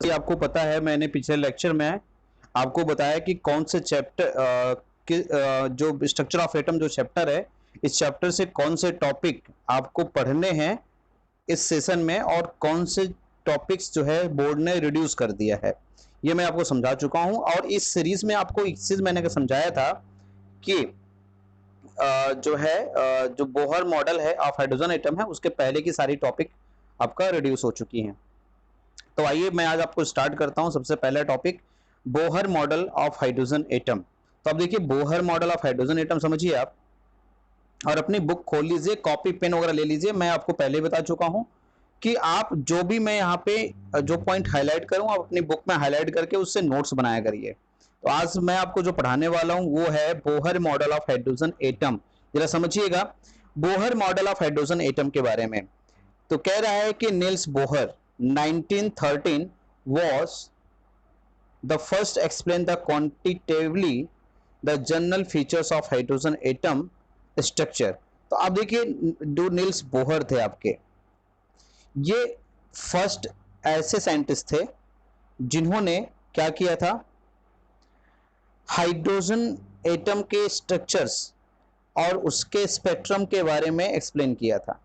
ये आपको पता है, मैंने पिछले लेक्चर में आपको बताया कि कौन से चैप्टर जो स्ट्रक्चर ऑफ एटम जो चैप्टर है, इस चैप्टर से कौन से टॉपिक आपको पढ़ने हैं इस सेशन में और कौन से टॉपिक्स जो है बोर्ड ने रिड्यूस कर दिया है, ये मैं आपको समझा चुका हूं। और इस सीरीज में आपको एक चीज मैंने समझाया था कि जो है जो बोहर मॉडल है ऑफ हाइड्रोजन एटम है, उसके पहले की सारी टॉपिक आपका रिड्यूस हो चुकी हैं। तो आइए मैं आज आपको स्टार्ट करता हूं। सबसे पहला topic Bohr model of hydrogen atom. तो अब देखिए Bohr model of hydrogen atom समझिए आप, और अपनी बुक खोल लीजिए, कॉपी पेन वगैरह ले लीजिए। मैं आपको पहले बता चुका हूं कि आप जो भी मैं यहाँ पे जो पॉइंट हाईलाइट करूं आप अपनी बुक में हाईलाइट करके उससे नोट्स बनाया करिए। तो आज मैं आपको जो पढ़ाने वाला हूं वो है Bohr model of hydrogen atom. जरा समझिएगा Bohr model of hydrogen atom के बारे में। तो कह रहा है कि Niels Bohr 1913 was the first explain the quantitatively the general features of hydrogen atom structure। तो आप देखिए जो नील्स बोहर थे आपके, ये फर्स्ट ऐसे साइंटिस्ट थे जिन्होंने क्या किया था, हाइड्रोजन एटम के स्ट्रक्चर्स और उसके स्पेक्ट्रम के बारे में एक्सप्लेन किया था।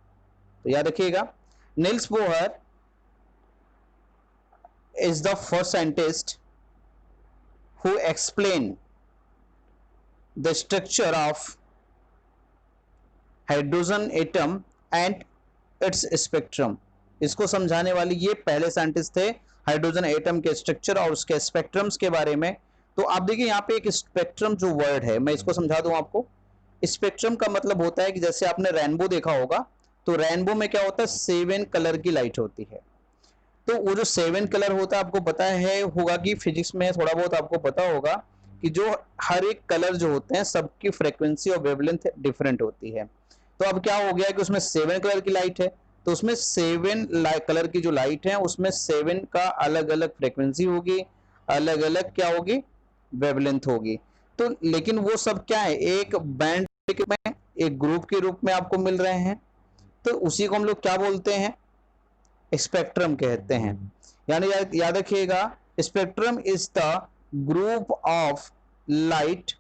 तो याद रखिएगा, Niels Bohr is the first scientist who explained the structure of hydrogen atom and its spectrum। इसको समझाने वाली ये पहले साइंटिस्ट थे हाइड्रोजन एटम के स्ट्रक्चर और उसके स्पेक्ट्रम्स के बारे में। तो आप देखिए यहाँ पे एक स्पेक्ट्रम जो वर्ड है, मैं इसको समझा दूं आपको। स्पेक्ट्रम का मतलब होता है कि जैसे आपने रेनबो देखा होगा, तो रेनबो में क्या होता है, 7 कलर की लाइट होती है। तो वो जो 7 कलर होता है, आपको पता है होगा कि फिजिक्स में थोड़ा बहुत आपको पता होगा कि जो हर एक कलर जो होते हैं सबकी फ्रीक्वेंसी और वेवलेंथ डिफरेंट होती है। तो अब क्या हो गया कि उसमें 7 कलर की लाइट है, तो उसमें 7 कलर की जो लाइट है उसमें 7 का अलग अलग फ्रीक्वेंसी होगी, अलग अलग क्या होगी, वेवलेंथ होगी। तो लेकिन वो सब क्या है, एक बैंड में, एक ग्रुप के रूप में आपको मिल रहे हैं। तो उसी को हम लोग क्या बोलते हैं, स्पेक्ट्रम कहते हैं। यानी याद रखिएगा, spectrum is the group of light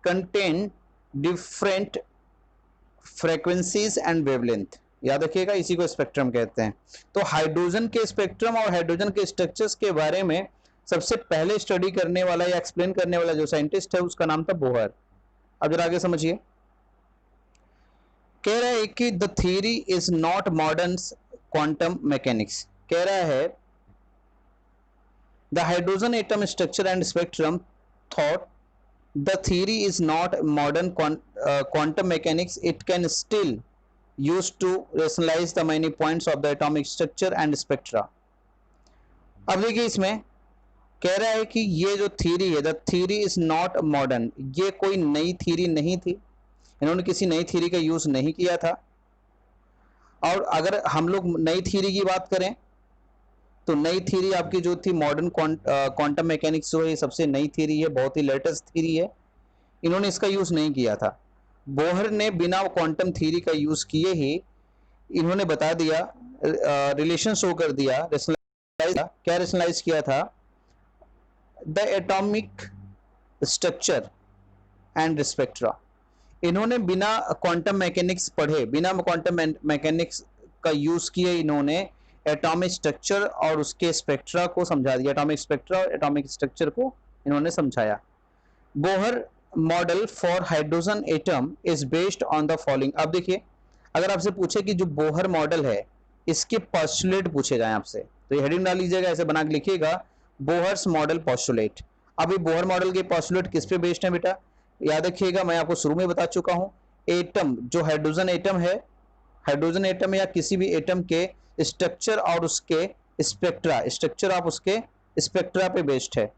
contain different frequencies and wavelength. याद रखिएगा, इसी को स्पेक्ट्रम कहते हैं। तो हाइड्रोजन के स्पेक्ट्रम और हाइड्रोजन के स्ट्रक्चर्स के बारे में सबसे पहले स्टडी करने वाला या एक्सप्लेन करने वाला जो साइंटिस्ट है उसका नाम था बोहर। अब जरा आगे समझिए, कह रहा है कि the theory is not modern quantum mechanics. कह रहा है the hydrogen atom structure and spectrum thought the theory is not modern quantum mechanics, it can still use to rationalise the many points of the atomic structure and spectra. अब देखिए इसमें कह रहा है कि ये जो थ्योरी है, the theory is not modern, ये कोई नई थ्योरी नहीं थी, इन्होंने किसी नई थ्योरी का यूज नहीं किया था। और अगर हम लोग नई थ्योरी की बात करें तो नई थ्योरी आपकी जो थी मॉडर्न क्वांटम मैकेनिक्स जो है, सबसे नई थ्योरी है, बहुत ही लेटेस्ट थ्योरी है, इन्होंने इसका यूज नहीं किया था। बोहर ने बिना क्वांटम थ्योरी का यूज किए ही इन्होंने बता दिया, रिलेशन शो कर दिया, क्या रेशनलाइज किया था, the atomic structure and spectra. इन्होंने बिना क्वांटम मैकेनिक्स पढ़े, बिना क्वांटम मैकेनिक्स का यूज किए, इन्होंने एटॉमिक स्ट्रक्चर और उसके स्पेक्ट्रा को समझा दिया। एटॉमिक स्पेक्ट्रा और एटॉमिक स्ट्रक्चर को इन्होंने समझाया। Bohr model for hydrogen atom is based on the following. अब देखिए, अगर आपसे पूछे कि जो बोहर मॉडल है इसके पोस्टुलेट पूछे जाए आपसे, तो ये हेडिंग डाल लीजिएगा, ऐसे बना के लिखिएगा, बोहर्स मॉडल पोस्टुलेट। अब ये बोहर मॉडल के पोस्टुलेट किस पे बेस्ड है बेटा, याद रखिएगा, मैं आपको शुरू में बता चुका हूं, एटम जो हाइड्रोजन एटम है, हाइड्रोजन एटम या किसी भी एटम के स्ट्रक्चर और उसके स्पेक्ट्रा, स्ट्रक्चर ऑफ उसके स्पेक्ट्रा पे बेस्ड है।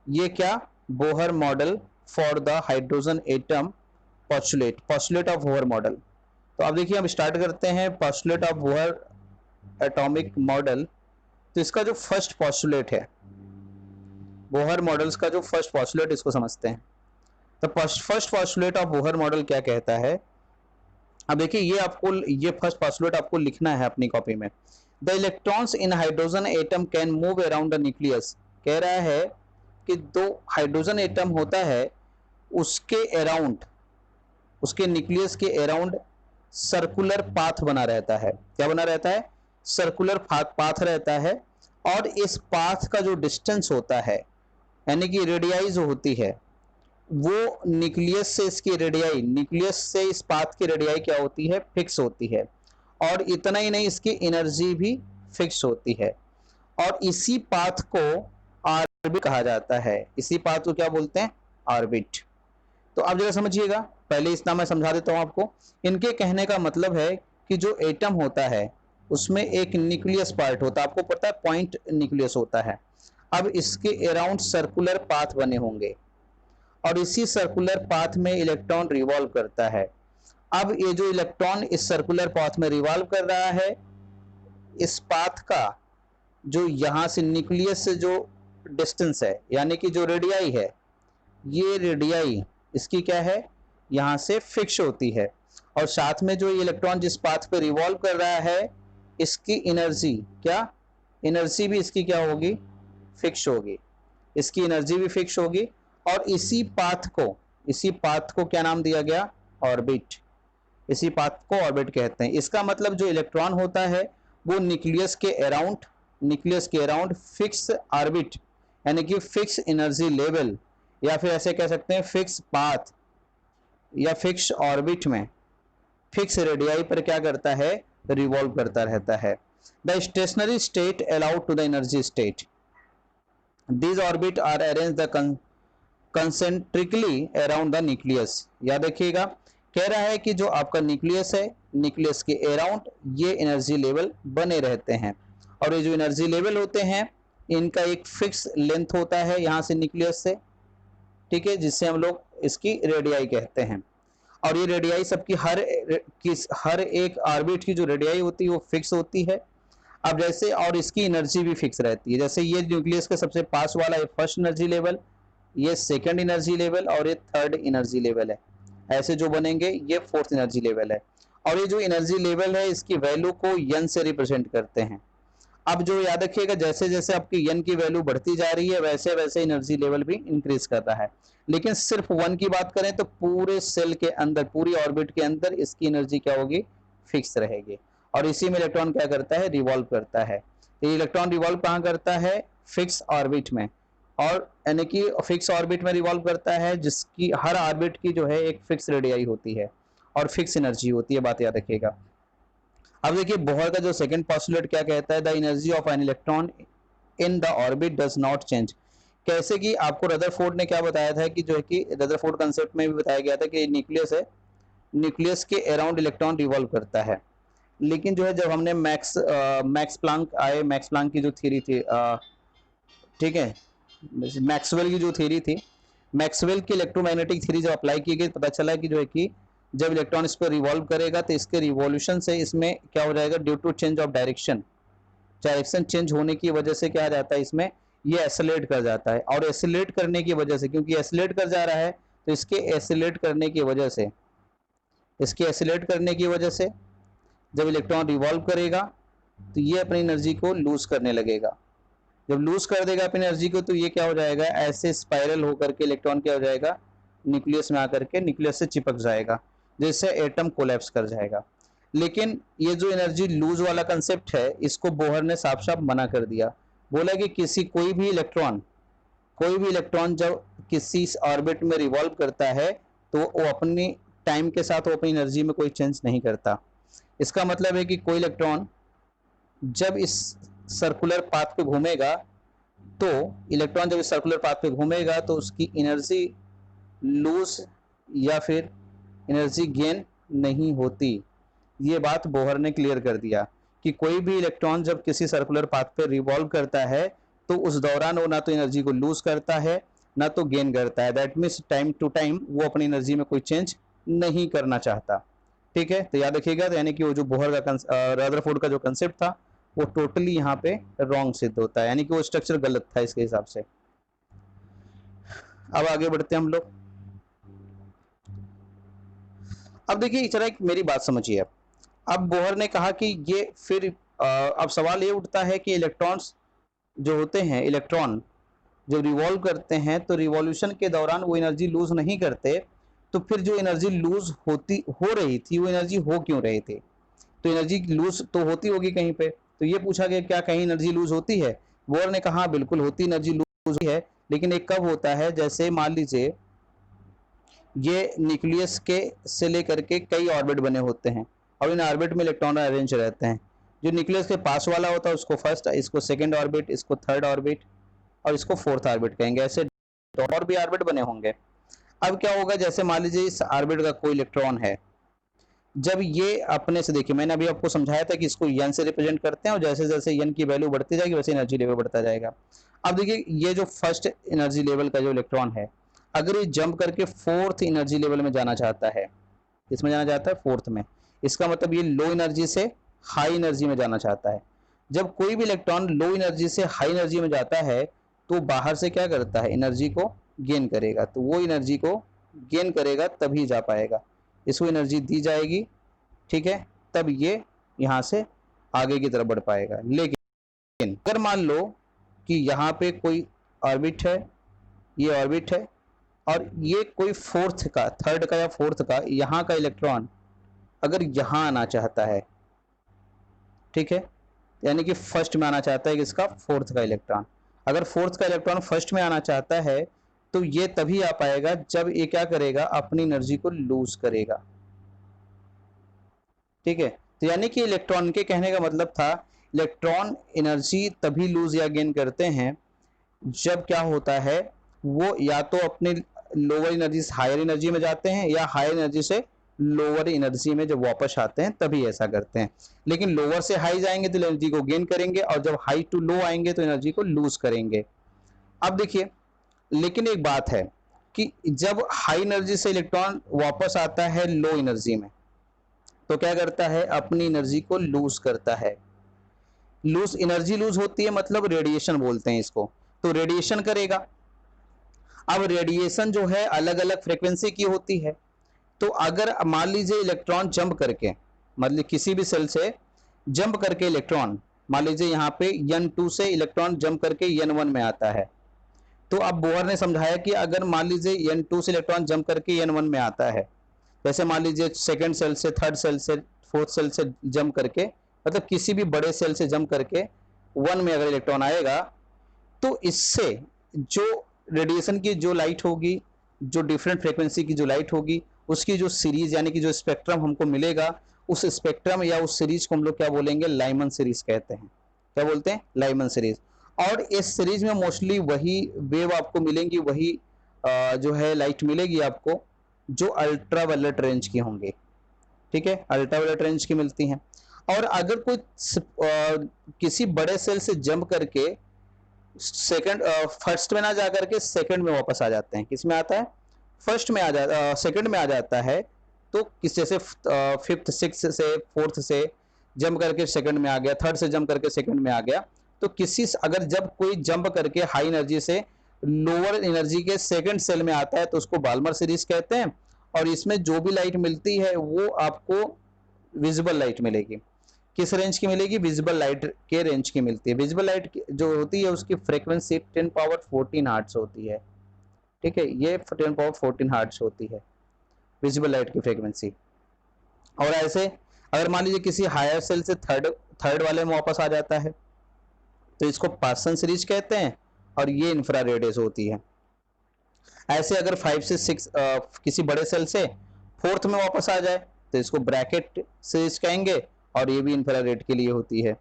ये क्या, Bohr model for the hydrogen atom postulate, postulate of Bohr model. तो अब देखिए हम स्टार्ट करते हैं postulate of Bohr atomic model. तो इसका जो फर्स्ट पोस्टुलेट है, बोहर मॉडल्स का जो फर्स्ट पोस्टुलेट, इसको समझते हैं। तो first postulate of Bohr model क्या कहता है। अब देखिए ये आपको, ये फर्स्ट पोस्टुलेट आपको लिखना है अपनी कॉपी में। The electrons in hydrogen atom can move around the nucleus. कह रहा है कि दो हाइड्रोजन एटम होता है उसके अराउंड, उसके न्यूक्लियस के अराउंड सर्कुलर पाथ बना रहता है। क्या बना रहता है? सर्कुलर पाथ रहता है। और इस पाथ का जो डिस्टेंस होता है यानी कि रेडियाई जो होती है वो न्यूक्लियस से इसकी रेडियाई, न्यूक्लियस से इस पाथ की रेडियाई क्या होती है? फिक्स होती है। और इतना ही नहीं, इसकी एनर्जी भी फिक्स होती है। और इसी पाथ को ऑर्बिट कहा जाता है। इसी पाथ को क्या बोलते हैं? ऑर्बिट। तो आप जरा समझिएगा, पहले इतना मैं समझा देता हूं आपको। इनके कहने का मतलब है कि जो एटम होता है उसमें एक न्यूक्लियस पार्ट होता है, आपको पता है पॉइंट न्यूक्लियस होता है। अब इसके अराउंड सर्कुलर पाथ बने होंगे और इसी सर्कुलर पाथ में इलेक्ट्रॉन रिवॉल्व करता है। अब ये जो इलेक्ट्रॉन इस सर्कुलर पाथ में रिवॉल्व कर रहा है, इस पाथ का जो यहां से न्यूक्लियस से जो डिस्टेंस है यानी कि जो रेडियाई है, ये रेडियाई इसकी क्या है? यहां से फिक्स होती है। और साथ में जो इलेक्ट्रॉन जिस पाथ पे रिवॉल्व कर रहा है, इसकी एनर्जी क्या? एनर्जी भी इसकी क्या होगी? फिक्स होगी। इसकी एनर्जी भी फिक्स होगी। और इसी पाथ को क्या नाम दिया गया? ऑर्बिट। इसी पाथ को ऑर्बिट कहते हैं। इसका मतलब जो इलेक्ट्रॉन होता है वो न्यूक्लियस के अराउंड फिक्स ऑर्बिट यानी कि फिक्स एनर्जी लेवल, या फिर ऐसे कह सकते हैं फिक्स पाथ या फिक्स ऑर्बिट में फिक्स रेडियाई पर क्या करता है? रिवॉल्व करता रहता है। The stationary state allowed to the energy state. These orbits are arranged concentrically around the nucleus। याद रखिएगा, कह रहा है कि जो आपका न्यूक्लियस है, न्यूक्लियस के अराउंड ये एनर्जी लेवल बने रहते हैं। और ये जो एनर्जी लेवल होते हैं इनका एक फिक्स लेंथ होता है यहाँ से न्यूक्लियस से, ठीक है, जिससे हम लोग इसकी रेडियाई कहते हैं। और ये रेडियाई सबकी हर एक ऑर्बिट की जो रेडियाई होती है वो फिक्स होती है। अब जैसे और इसकी एनर्जी भी फिक्स रहती है। जैसे ये न्यूक्लियस के सबसे पास वाला, ये फर्स्ट एनर्जी लेवल, ये सेकंड एनर्जी लेवल और ये थर्ड एनर्जी लेवल है। ऐसे जो बनेंगे ये फोर्थ एनर्जी लेवल है। और ये जो एनर्जी लेवल है इसकी वैल्यू को यन से रिप्रेजेंट करते हैं। अब जो याद रखिएगा, जैसे जैसे आपकी यन की वैल्यू बढ़ती जा रही है वैसे वैसे एनर्जी लेवल भी इंक्रीज कर रहा है। लेकिन सिर्फ वन की बात करें तो पूरे सेल के अंदर, पूरी ऑर्बिट के अंदर इसकी एनर्जी क्या होगी? फिक्स रहेगी। और इसी में इलेक्ट्रॉन क्या करता है? रिवॉल्व करता है। ये इलेक्ट्रॉन रिवॉल्व कहाँ करता है? फिक्स ऑर्बिट में। और यानी कि फिक्स ऑर्बिट में रिवॉल्व करता है जिसकी हर ऑर्बिट की जो है एक फिक्स रेडियाई होती है और फिक्स एनर्जी होती है। बात याद रखिएगा। अब देखिए बोहर का जो सेकंड पॉस्टुलेट क्या कहता है? The energy of an electron in the orbit does not change. कैसे कि आपको रदरफोर्ड ने क्या बताया था कि जो है कि रदरफोर्ड कंसेप्ट में भी बताया गया था कि न्यूक्लियस है, न्यूक्लियस के अराउंड इलेक्ट्रॉन रिवॉल्व करता है। लेकिन जो है जब हमने मैक्स प्लांक की जो थ्योरी थी, ठीक है, मैक्सवेल की जो थ्योरी थी, मैक्सवेल की इलेक्ट्रोमैग्नेटिक थ्योरी जब अप्लाई की गई पता चला कि जो है कि जब इलेक्ट्रॉन इस पर रिवॉल्व करेगा तो इसके रिवॉल्यूशन से इसमें क्या हो जाएगा? Due to change of direction change होने की वजह से क्या आ जाता है? इसमें ये एसिलेट कर जाता है। और एसिलेट करने की वजह से, क्योंकि एसिलेट कर जा रहा है तो इसके एसिलेट करने की वजह से जब इलेक्ट्रॉन रिवॉल्व करेगा तो ये अपनी एनर्जी को लूज करने लगेगा। जब लूज कर देगा अपनी एनर्जी को तो ये क्या हो जाएगा? ऐसे स्पाइरल होकर के इलेक्ट्रॉन क्या हो जाएगा? न्यूक्लियस में आकर के न्यूक्लियस से चिपक जाएगा, जिससे एटम कोलैप्स कर जाएगा। लेकिन ये जो एनर्जी लूज वाला कंसेप्ट है इसको बोहर ने साफ साफ मना कर दिया। बोला कि कोई भी इलेक्ट्रॉन जब किसी ऑर्बिट में रिवॉल्व करता है तो वो अपनी टाइम के साथ वो अपनी एनर्जी में कोई चेंज नहीं करता। इसका मतलब है कि कोई इलेक्ट्रॉन जब इस सर्कुलर पाथ पे घूमेगा तो उसकी एनर्जी लूज या फिर एनर्जी गेन नहीं होती। ये बात बोहर ने क्लियर कर दिया कि कोई भी इलेक्ट्रॉन जब किसी सर्कुलर पाथ पे रिवॉल्व करता है तो उस दौरान वो ना तो एनर्जी को लूज करता है ना तो गेन करता है। That means time to time वो अपनी एनर्जी में कोई चेंज नहीं करना चाहता। ठीक है, तो याद रखिएगा, तो यानी कि वो जो बोहर का रदरफोर्ड का जो कंसेप्ट था वो टोटली यहाँ पे रॉन्ग सिद्ध होता है, यानी कि वो स्ट्रक्चर गलत था इसके हिसाब से। अब आगे बढ़ते हैं हम लोग। अब देखिए जरा एक मेरी बात समझिए। अब बोहर ने कहा कि ये फिर अब सवाल ये उठता है कि इलेक्ट्रॉन्स जो होते हैं, इलेक्ट्रॉन जब रिवॉल्व करते हैं तो रिवॉल्यूशन के दौरान वो एनर्जी लूज नहीं करते, तो फिर जो एनर्जी लूज हो रही थी वो एनर्जी हो क्यों रही थी? तो एनर्जी लूज तो होती होगी कहीं पे। तो ये पूछा गया क्या कहीं एनर्जी लूज होती है? बोर ने कहा बिल्कुल होती, एनर्जी लूज होती है, लेकिन एक कब होता है, जैसे मान लीजिए ये न्यूक्लियस के से लेकर के कई ऑर्बिट बने होते हैं और इन ऑर्बिट में इलेक्ट्रॉन अरेंज रहते हैं। जो न्यूक्लियस के पास वाला होता है उसको फर्स्ट, इसको सेकंड ऑर्बिट, इसको थर्ड ऑर्बिट और इसको फोर्थ ऑर्बिट कहेंगे। ऐसे और भी ऑर्बिट बने होंगे। अब क्या होगा, जैसे मान लीजिए इस ऑर्बिट का कोई इलेक्ट्रॉन है, जब ये अपने से, देखिए मैंने अभी आपको समझाया था कि इसको यन से रिप्रेजेंट करते हैं और जैसे जैसे यन की वैल्यू बढ़ती जाएगी वैसे एनर्जी लेवल बढ़ता जाएगा। अब देखिए ये जो फर्स्ट एनर्जी लेवल का जो इलेक्ट्रॉन है, अगर ये जंप करके फोर्थ एनर्जी लेवल में जाना चाहता है, इसमें जाना चाहता है फोर्थ में, इसका मतलब ये लो एनर्जी से हाई एनर्जी में जाना चाहता है। जब कोई भी इलेक्ट्रॉन लो एनर्जी से हाई एनर्जी में जाता है तो बाहर से क्या करता है, एनर्जी को गेन करेगा। तो वो एनर्जी को गेन करेगा तभी जा पाएगा, इसको एनर्जी दी जाएगी, ठीक है, तब ये यहाँ से आगे की तरफ बढ़ पाएगा। लेकिन अगर मान लो कि यहाँ पे कोई ऑर्बिट है, ये ऑर्बिट है और ये कोई फोर्थ का, थर्ड का या फोर्थ का यहाँ का इलेक्ट्रॉन अगर यहाँ आना चाहता है, ठीक है, यानी कि फर्स्ट में आना चाहता है किसका, फोर्थ का इलेक्ट्रॉन। अगर फोर्थ का इलेक्ट्रॉन फर्स्ट में आना चाहता है तो ये तभी आ पाएगा जब ये क्या करेगा, अपनी एनर्जी को लूज करेगा, ठीक है। तो यानी कि इलेक्ट्रॉन के कहने का मतलब था, इलेक्ट्रॉन एनर्जी तभी लूज या गेन करते हैं जब क्या होता है, वो या तो अपने लोअर एनर्जी से हायर एनर्जी में जाते हैं या हायर एनर्जी से लोअर एनर्जी में जब वापस आते हैं तभी ऐसा करते हैं। लेकिन लोअर से हाई जाएंगे तो एनर्जी को गेन करेंगे और जब हाई टू लो आएंगे तो एनर्जी को लूज करेंगे। अब देखिए, लेकिन एक बात है कि जब हाई एनर्जी से इलेक्ट्रॉन वापस आता है लो एनर्जी में तो क्या करता है, अपनी एनर्जी को लूज करता है। लूज एनर्जी लूज होती है मतलब रेडिएशन बोलते हैं इसको, तो रेडिएशन करेगा। अब रेडिएशन जो है अलग अलग फ्रीक्वेंसी की होती है। तो अगर मान लीजिए इलेक्ट्रॉन जंप करके, मतलब किसी भी सेल से जंप करके इलेक्ट्रॉन, मान लीजिए यहाँ पे n2 से इलेक्ट्रॉन जंप करके n1 में आता है, तो अब बोहर ने समझाया कि अगर मान लीजिए n2 से इलेक्ट्रॉन जंप करके n1 में आता है, जैसे मान लीजिए सेकंड सेल से, थर्ड सेल से, फोर्थ सेल से जंप करके, मतलब किसी भी बड़े सेल से जंप करके 1 में अगर इलेक्ट्रॉन आएगा तो इससे जो रेडिएशन की जो लाइट होगी, जो डिफरेंट फ्रीक्वेंसी की जो लाइट होगी, उसकी जो सीरीज यानी कि जो स्पेक्ट्रम हमको मिलेगा, उस स्पेक्ट्रम या उस सीरीज को हम लोग क्या बोलेंगे, लाइमन सीरीज कहते हैं। क्या बोलते हैं, लाइमन सीरीज। और इस सीरीज में मोस्टली वही वेव आपको मिलेंगी, वही जो है लाइट मिलेगी आपको जो अल्ट्रा वायलेट रेंज की होंगे, ठीक है, अल्ट्रा वायलेट रेंज की मिलती हैं। और अगर कोई किसी बड़े सेल से जंप करके सेकंड फर्स्ट में ना जा करके सेकंड में वापस आ जाते हैं, किस में आता है, फर्स्ट में आ जाता, सेकंड में आ जाता है, तो किस जैसे फिफ्थ सिक्स से फोर्थ से जंप करके सेकंड में आ गया, थर्ड से जंप करके सेकंड में आ गया, तो किसी अगर जब कोई जंप करके हाई एनर्जी से लोअर एनर्जी के सेकंड सेल में आता है तो उसको बाल्मर सीरीज कहते हैं। और इसमें जो भी लाइट मिलती है वो आपको विजिबल लाइट मिलेगी। किस रेंज की मिलेगी, विजिबल लाइट के रेंज की मिलती है। विजिबल लाइट जो होती है उसकी फ्रीक्वेंसी 10 पावर 14 हर्ट्ज होती है, ठीक है, ये 10 पावर 14 हर्ट्ज होती है विजिबल लाइट की फ्रीक्वेंसी। और ऐसे अगर मान लीजिए किसी हायर सेल से थर्ड वाले में वापस आ जाता है तो इसको पासन सीरीज कहते हैं और ये इंफ्रारेड रेज होती है। ऐसे अगर 5 से 6 किसी बड़े सेल से फोर्थ में वापस आ जाए तो इसको ब्रैकेट सीरीज कहेंगे और ये भी इंफ्रारेड के लिए होती है।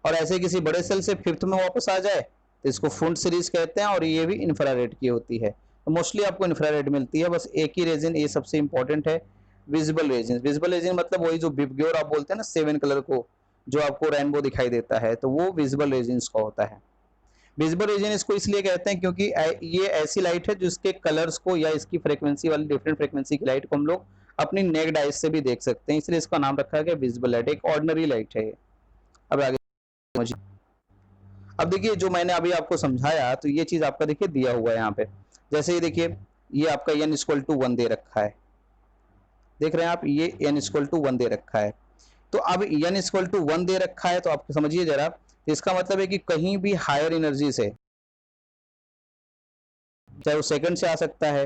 और ऐसे किसी बड़े सेल से फिफ्थ में वापस आ जाए तो इसको फुंड सीरीज कहते हैं और ये भी इंफ्रारेड की होती है। तो मोस्टली आपको इंफ्रारेड मिलती है, बस एक ही रीजन ये सबसे इंपॉर्टेंट है, विजिबल रीजन। विजिबल रीजन मतलब वही जो विबग्योर आप बोलते हैं ना, 7 कलर को जो आपको रेनबो दिखाई देता है, तो वो विजिबल रीजन का होता है। विजिबल रीजन इसको इसलिए कहते हैं क्योंकि ये ऐसी लाइट है जिसके कलर्स को या इसकी फ्रीक्वेंसी वाली डिफरेंट फ्रीक्वेंसी की लाइट को हम लोग अपनी नेक्ड आइज से भी देख सकते हैं, इसलिए इसका नाम रखा गया विजिबल लाइट। एक ऑर्डिनरी लाइट है ये। अब आगे समझिए। अब देखिए जो मैंने अभी आपको समझाया तो ये चीज आपका देखिए दिया हुआ है यहाँ पे। जैसे ये देखिए, ये आपका n = 1 दे रखा है, देख रहे हैं आप, ये n = 1 दे रखा है। तो अब n इक्वल टू 1 दे रखा है, तो आप समझिए जरा, इसका मतलब है कि कहीं भी हायर एनर्जी से, चाहे वो सेकंड से आ सकता है,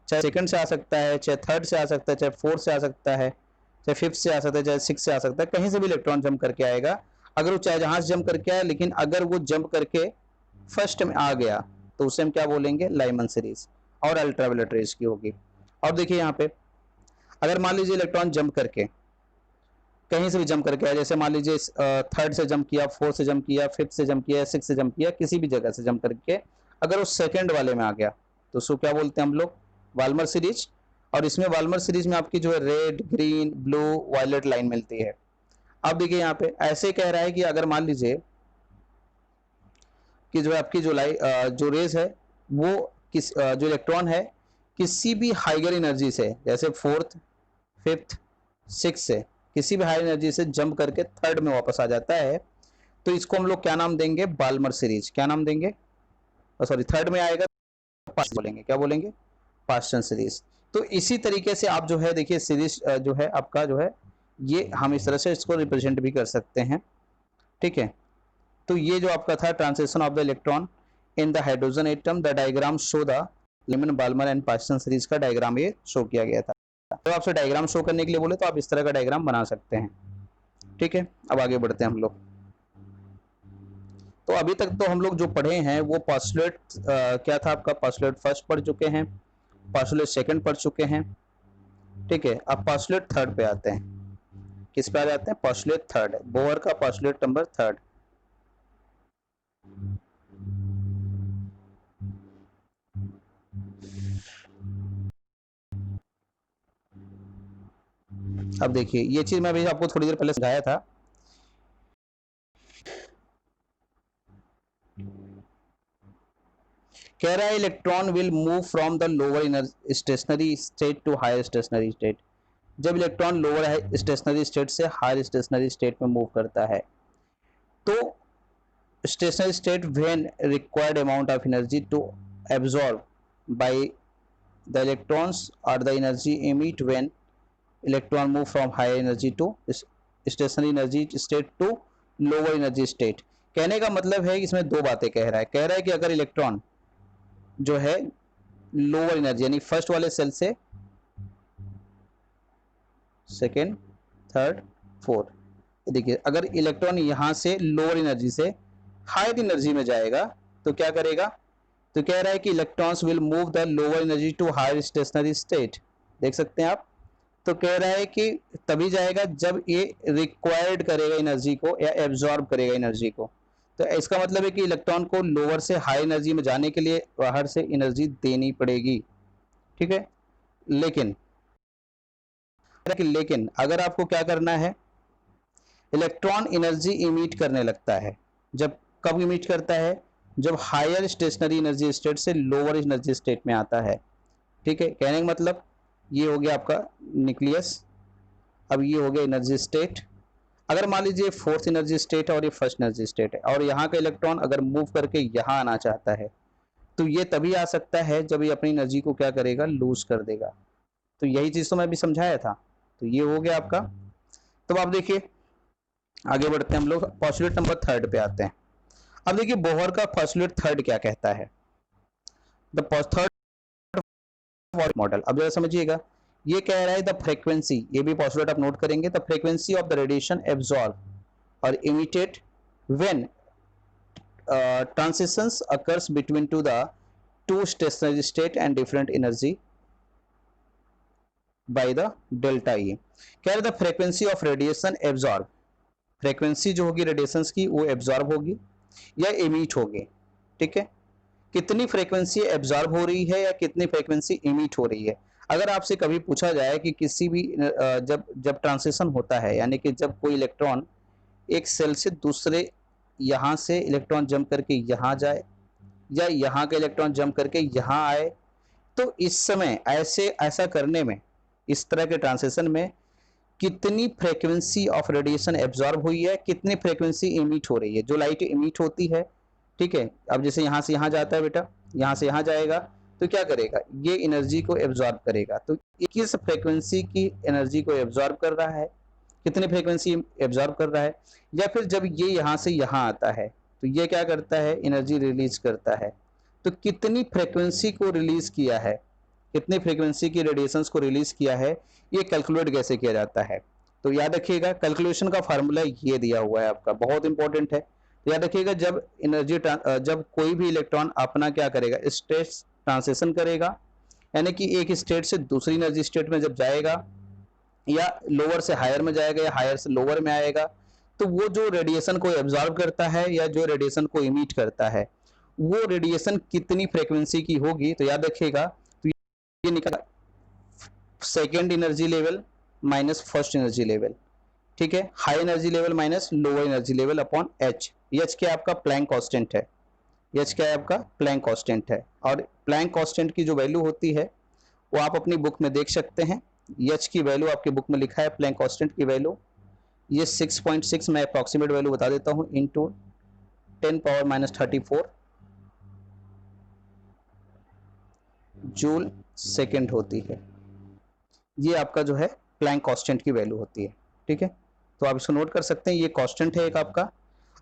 चाहे सेकंड से आ सकता है, चाहे थर्ड से आ सकता है, चाहे फोर्थ से आ सकता है, चाहे फिफ्थ से आ सकता है, चाहे सिक्स से आ सकता है, कहीं से भी इलेक्ट्रॉन जंप करके आएगा। अगर वो चाहे जहां से जंप करके आए, लेकिन अगर वो जंप करके फर्स्ट में आ गया तो उसे हम क्या बोलेंगे, लाइमन सीरीज, और अल्ट्रावायलेट रेज की होगी। और देखिए यहाँ पे, अगर मान लीजिए इलेक्ट्रॉन जंप करके कहीं से भी जंप करके आया, जैसे मान लीजिए थर्ड से जंप किया, फोर्थ से जंप किया, फिफ्थ से जंप किया, सिक्स से जंप किया, किसी भी जगह से जंप करके अगर वो सेकंड वाले में आ गया तो उसको क्या बोलते हैं हम लोग, वाल्मर सीरीज। और इसमें वाल्मर सीरीज में आपकी जो है red, green, blue, violet line मिलती है। अब देखिए यहाँ पे ऐसे कह रहा है कि अगर मान लीजिए कि जो आपकी जो रेज है वो जो इलेक्ट्रॉन है किसी भी हाइगर एनर्जी से, जैसे फोर्थ, फिफ्थ, सिक्स से किसी भी हाई एनर्जी से जंप करके थर्ड में वापस आ जाता है, तो इसको हम लोग क्या नाम देंगे, बाल्मर सीरीज। क्या नाम देंगे, सॉरी, थर्ड में आएगा तो बोलेंगे, क्या बोलेंगे, पास्टन सीरीज। तो इसी तरीके से आप जो है देखिए सीरीज जो है आपका जो है, ये हम इस तरह से इसको रिप्रेजेंट भी कर सकते हैं, ठीक है। तो ये जो आपका था transition of the electron in the hydrogen atom, the diagram show the Lyman, Balmer and Paschen series का डायग्राम ये शो किया गया था। तो आपसे डायग्राम शो करने के लिए बोले तो आप इस तरह का डायग्राम बना सकते हैं, ठीक है। अब आगे बढ़ते हैं हम लोग। तो अभी तक तो हम लोग जो पढ़े हैं वो पोस्टुलेट क्या था आपका, पोस्टुलेट फर्स्ट पढ़ चुके हैं, पोस्टुलेट सेकंड पढ़ चुके हैं, ठीक है। अब पोस्टुलेट थर्ड पे आते हैं। किस पे आ जाते हैं, पोस्टुलेट थर्ड, बोहर का पोस्टुलेट नंबर थर्ड। अब देखिए ये चीज मैं अभी आपको थोड़ी देर पहले समझाया था। कह रहा है electron will move from the lower stationary state to higher stationary state. जब इलेक्ट्रॉन लोअर स्टेशनरी स्टेट से हायर स्टेशनरी स्टेट में मूव करता है, तो stationary state when required amount of energy to absorb by the electrons और the energy emit when electron move from higher energy to stationary energy state to lower energy state. कहने का मतलब है कि इसमें दो बातें कह रहा है। कह रहा है कि अगर इलेक्ट्रॉन जो है लोअर एनर्जी यानी फर्स्ट वाले सेल से सेकेंड, थर्ड, फोर्थ, देखिए अगर इलेक्ट्रॉन यहां से लोअर एनर्जी से हायर एनर्जी में जाएगा तो क्या करेगा, तो कह रहा है कि electrons will move the lower energy to higher stationary state. देख सकते हैं आप। तो कह रहा है कि तभी जाएगा जब ये रिक्वायर्ड करेगा एनर्जी को या एब्जॉर्ब करेगा एनर्जी को। तो इसका मतलब है कि इलेक्ट्रॉन को लोअर से हाई एनर्जी में जाने के लिए बाहर से एनर्जी देनी पड़ेगी, ठीक है। लेकिन अगर आपको क्या करना है, इलेक्ट्रॉन एनर्जी इमिट करने लगता है। जब कब इमिट करता है, जब हायर स्टेशनरी एनर्जी स्टेट से लोअर एनर्जी स्टेट में आता है, ठीक है। कहने का मतलब ये हो गया आपका न्यूक्लियस, अब ये हो गया एनर्जी स्टेट। अगर मान लीजिए फोर्थ एनर्जी स्टेट है और ये फर्स्ट एनर्जी स्टेट है, और यहाँ का इलेक्ट्रॉन अगर मूव करके यहाँ आना चाहता है तो ये तभी आ सकता है जब ये अपनी एनर्जी को क्या करेगा, लूज कर देगा। तो यही चीज तो मैं भी समझाया था। तो ये हो गया आपका। तो आप देखिए आगे बढ़ते हैं हम लोग, पोस्टुलेट नंबर थर्ड पे आते हैं। अब देखिए बोहर का पोस्टुलेट थर्ड क्या कहता है, द थर्ड मॉडल। अब जरा समझिएगा, ये कह रहा है द फ्रीक्वेंसी, ये भी पोस्टुलेट आप नोट करेंगे, the frequency of the radiation absorb और emitted when transitions occurs between to the two stationary state and different energy by the delta E। कह रहे the frequency of radiation absorb, frequency जो होगी radiations की वो absorb होगी या emit होगी, ठीक है। कितनी फ्रीक्वेंसी एब्जॉर्ब हो रही है या कितनी फ्रीक्वेंसी इमिट हो रही है। अगर आपसे कभी पूछा जाए कि किसी भी जब जब ट्रांसिशन होता है, यानी कि जब कोई इलेक्ट्रॉन एक सेल से दूसरे, यहाँ से इलेक्ट्रॉन जंप करके यहाँ जाए या यहाँ का इलेक्ट्रॉन जंप करके यहाँ आए, तो इस समय ऐसा करने में, इस तरह के ट्रांसिशन में कितनी फ्रीक्वेंसी ऑफ रेडिएशन एब्जॉर्ब हुई है, कितनी फ्रीक्वेंसी इमिट हो रही है। जो लाइट इमिट होती है, ठीक है, अब जैसे यहाँ से यहाँ जाता है बेटा, यहाँ से यहाँ जाएगा तो क्या करेगा, ये एनर्जी को एब्जॉर्ब करेगा। तो किस फ्रीक्वेंसी की एनर्जी को एब्जॉर्ब कर रहा है, कितनी फ्रीक्वेंसी एब्जॉर्ब कर रहा है, या फिर जब ये यहाँ से यहाँ आता है तो ये क्या करता है, एनर्जी रिलीज करता है, तो कितनी फ्रीक्वेंसी को रिलीज किया है, कितनी फ्रीक्वेंसी की रेडिएशंस को रिलीज किया है, ये कैलकुलेट कैसे किया जाता है। तो याद रखिएगा कैलकुलेशन का फार्मूला ये दिया हुआ है आपका, बहुत इंपॉर्टेंट है। तो याद रखिएगा जब कोई भी इलेक्ट्रॉन अपना क्या करेगा, स्टेट ट्रांजिशन करेगा, यानी कि एक स्टेट से दूसरी एनर्जी स्टेट में जब जाएगा, या लोअर से हायर में जाएगा, या हायर से लोअर में आएगा, तो वो जो रेडिएशन को एब्जॉर्ब करता है या जो रेडिएशन को इमिट करता है, वो रेडिएशन कितनी फ्रीक्वेंसी की होगी। तो याद रखिएगा, तो ये निकला second energy level minus first energy level, ठीक है, high energy level minus lower energy level upon H. H क्या आपका प्लैंक कांस्टेंट है, एच क्या है आपका प्लैंक कांस्टेंट है, और प्लैंक कांस्टेंट की जो वैल्यू होती है वो आप अपनी बुक में देख सकते हैं। एच की वैल्यू आपकी बुक में लिखा है, प्लैंक कांस्टेंट की वैल्यू ये 6.6, मैं अप्रॉक्सीमेट वैल्यू बता देता हूं, इंटू 10⁻34 जूल सेकेंड होती है। ये आपका जो है प्लैंक कांस्टेंट की वैल्यू होती है, ठीक है। तो आप इसको नोट कर सकते हैं, ये कांस्टेंट है एक आपका।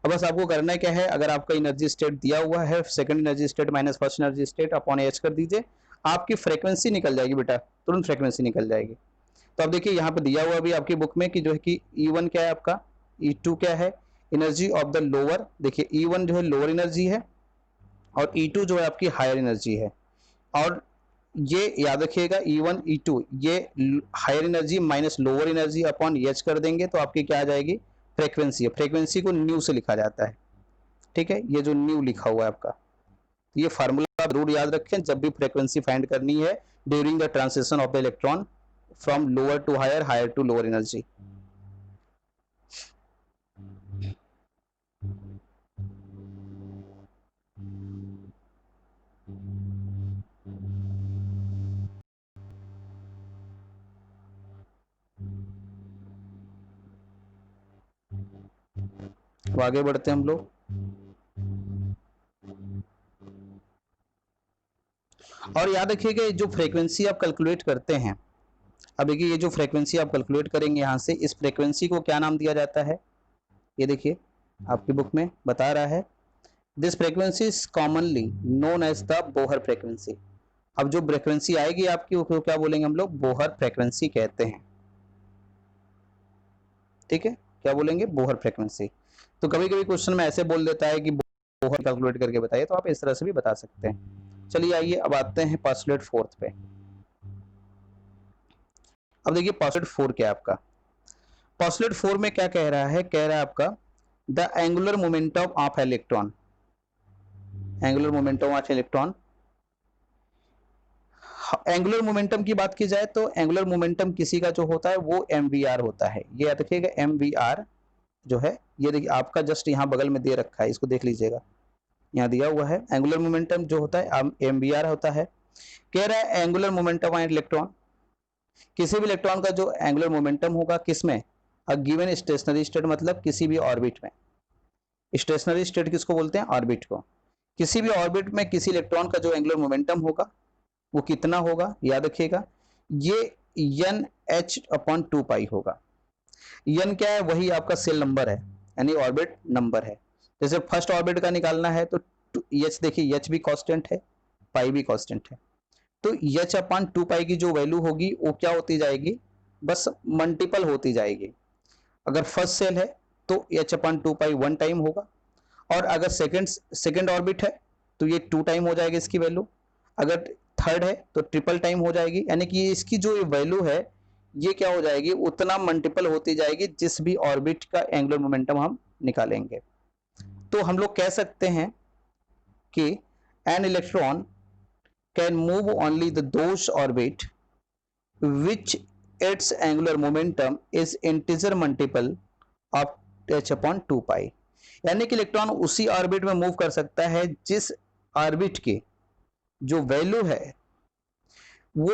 अब बस आपको करना क्या है, अगर आपका एनर्जी स्टेट दिया हुआ है second energy state minus first energy state upon h कर दीजिए, आपकी फ्रीक्वेंसी निकल जाएगी बेटा, तुरंत फ्रीक्वेंसी निकल जाएगी। तो अब देखिए यहाँ पे दिया हुआ भी आपकी बुक में कि जो है कि E1 क्या है आपका, E2 क्या है, एनर्जी ऑफ द लोअर, देखिए E1 जो है लोअर एनर्जी है और E2 जो है आपकी हायर एनर्जी है। और ये याद रखिएगा E1 E2 ये higher energy minus lower energy upon h कर देंगे तो आपकी क्या आ जाएगी, फ्रीक्वेंसी है। फ्रीक्वेंसी को न्यू से लिखा जाता है, ठीक है, ये जो न्यू लिखा हुआ है आपका, ये फार्मूला जरूर याद रखें जब भी फ्रीक्वेंसी फाइंड करनी है during the transition of the electron from lower to higher, higher to lower energy. अब आगे बढ़ते हैं हम लोग। और याद रखिएगा जो फ्रीक्वेंसी आप कैलकुलेट करते हैं, अब देखिए ये जो फ्रीक्वेंसी आप कैलकुलेट करेंगे यहाँ से, इस फ्रीक्वेंसी को क्या नाम दिया जाता है, ये देखिए आपकी बुक में बता रहा है, this frequency is commonly known as the Bohr frequency. अब जो फ्रीक्वेंसी आएगी आपकी उसको क्या बोलेंगे हम लोग, बोहर फ्रीक्वेंसी कहते हैं, ठीक है, क्या बोलेंगे, बोहर फ्रीक्वेंसी। तो कभी कभी क्वेश्चन में ऐसे बोल देता है कि बोहर कैलकुलेट करके बताइए, तो आप इस तरह से भी बता सकते हैं। चलिए आइए अब आते हैं पोस्टुलेट फोर्थ पे। अब देखिए पोस्टुलेट 4 क्या है आपका, पोस्टुलेट 4 में क्या कह रहा है, कह रहा है आपका the angular momentum of electron, angular momentum of electron. Angular momentum की बात की जाए तो एंगुलर मोमेंटम किसी का जो होता है वो mvr होता है, ये याद रखिएगा mvr जो है, ये देखिए आपका जस्ट यहाँ बगल में दे रखा है, इसको देख लीजिएगा, यहाँ दिया हुआ है एंगुलर मोमेंटम जो होता है mvr होता है। कह रहा है एंगुलर मोमेंटम ऑफ इलेक्ट्रॉन, किसी भी इलेक्ट्रॉन का जो एंगुलर मोमेंटम होगा किसमें, अ गिवन स्टेशनरी स्टेट, मतलब किसी भी ऑर्बिट में। स्टेशनरी स्टेट किसको बोलते हैं, ऑर्बिट को। किसी भी ऑर्बिट में किसी इलेक्ट्रॉन का जो एंगुलर मोमेंटम होगा वो कितना होगा, याद रखिएगा ये एन एच अपॉन 2 पाई होगा। एन क्या है, वही आपका सेल नंबर है, यानी ऑर्बिट नंबर है। जैसे फर्स्ट ऑर्बिट का निकालना है तो एच, देखिए एच भी कांस्टेंट है, पाई भी कांस्टेंट है, तो एच अपॉन 2 पाई की जो वैल्यू होगी वो क्या होती जाएगी, बस मल्टीपल होती जाएगी। अगर फर्स्ट सेल है तो एच अपॉन 2 पाई 1 टाइम होगा, और अगर सेकंड ऑर्बिट है तो ये 2 टाइम हो जाएगी इसकी वैल्यू, अगर थर्ड है तो ट्रिपल टाइम हो जाएगी, यानी कि इसकी जो वैल्यू है ये क्या हो जाएगी, उतना मल्टीपल होती जाएगी जिस भी ऑर्बिट का एंगुलर मोमेंटम हम निकालेंगे। तो हम लोग कह सकते हैं कि an electron can move only the those orbit which it's angular momentum is integer multiple of h upon 2 पाई, यानी कि इलेक्ट्रॉन उसी ऑर्बिट में मूव कर सकता है जिस ऑर्बिट की जो वैल्यू है वो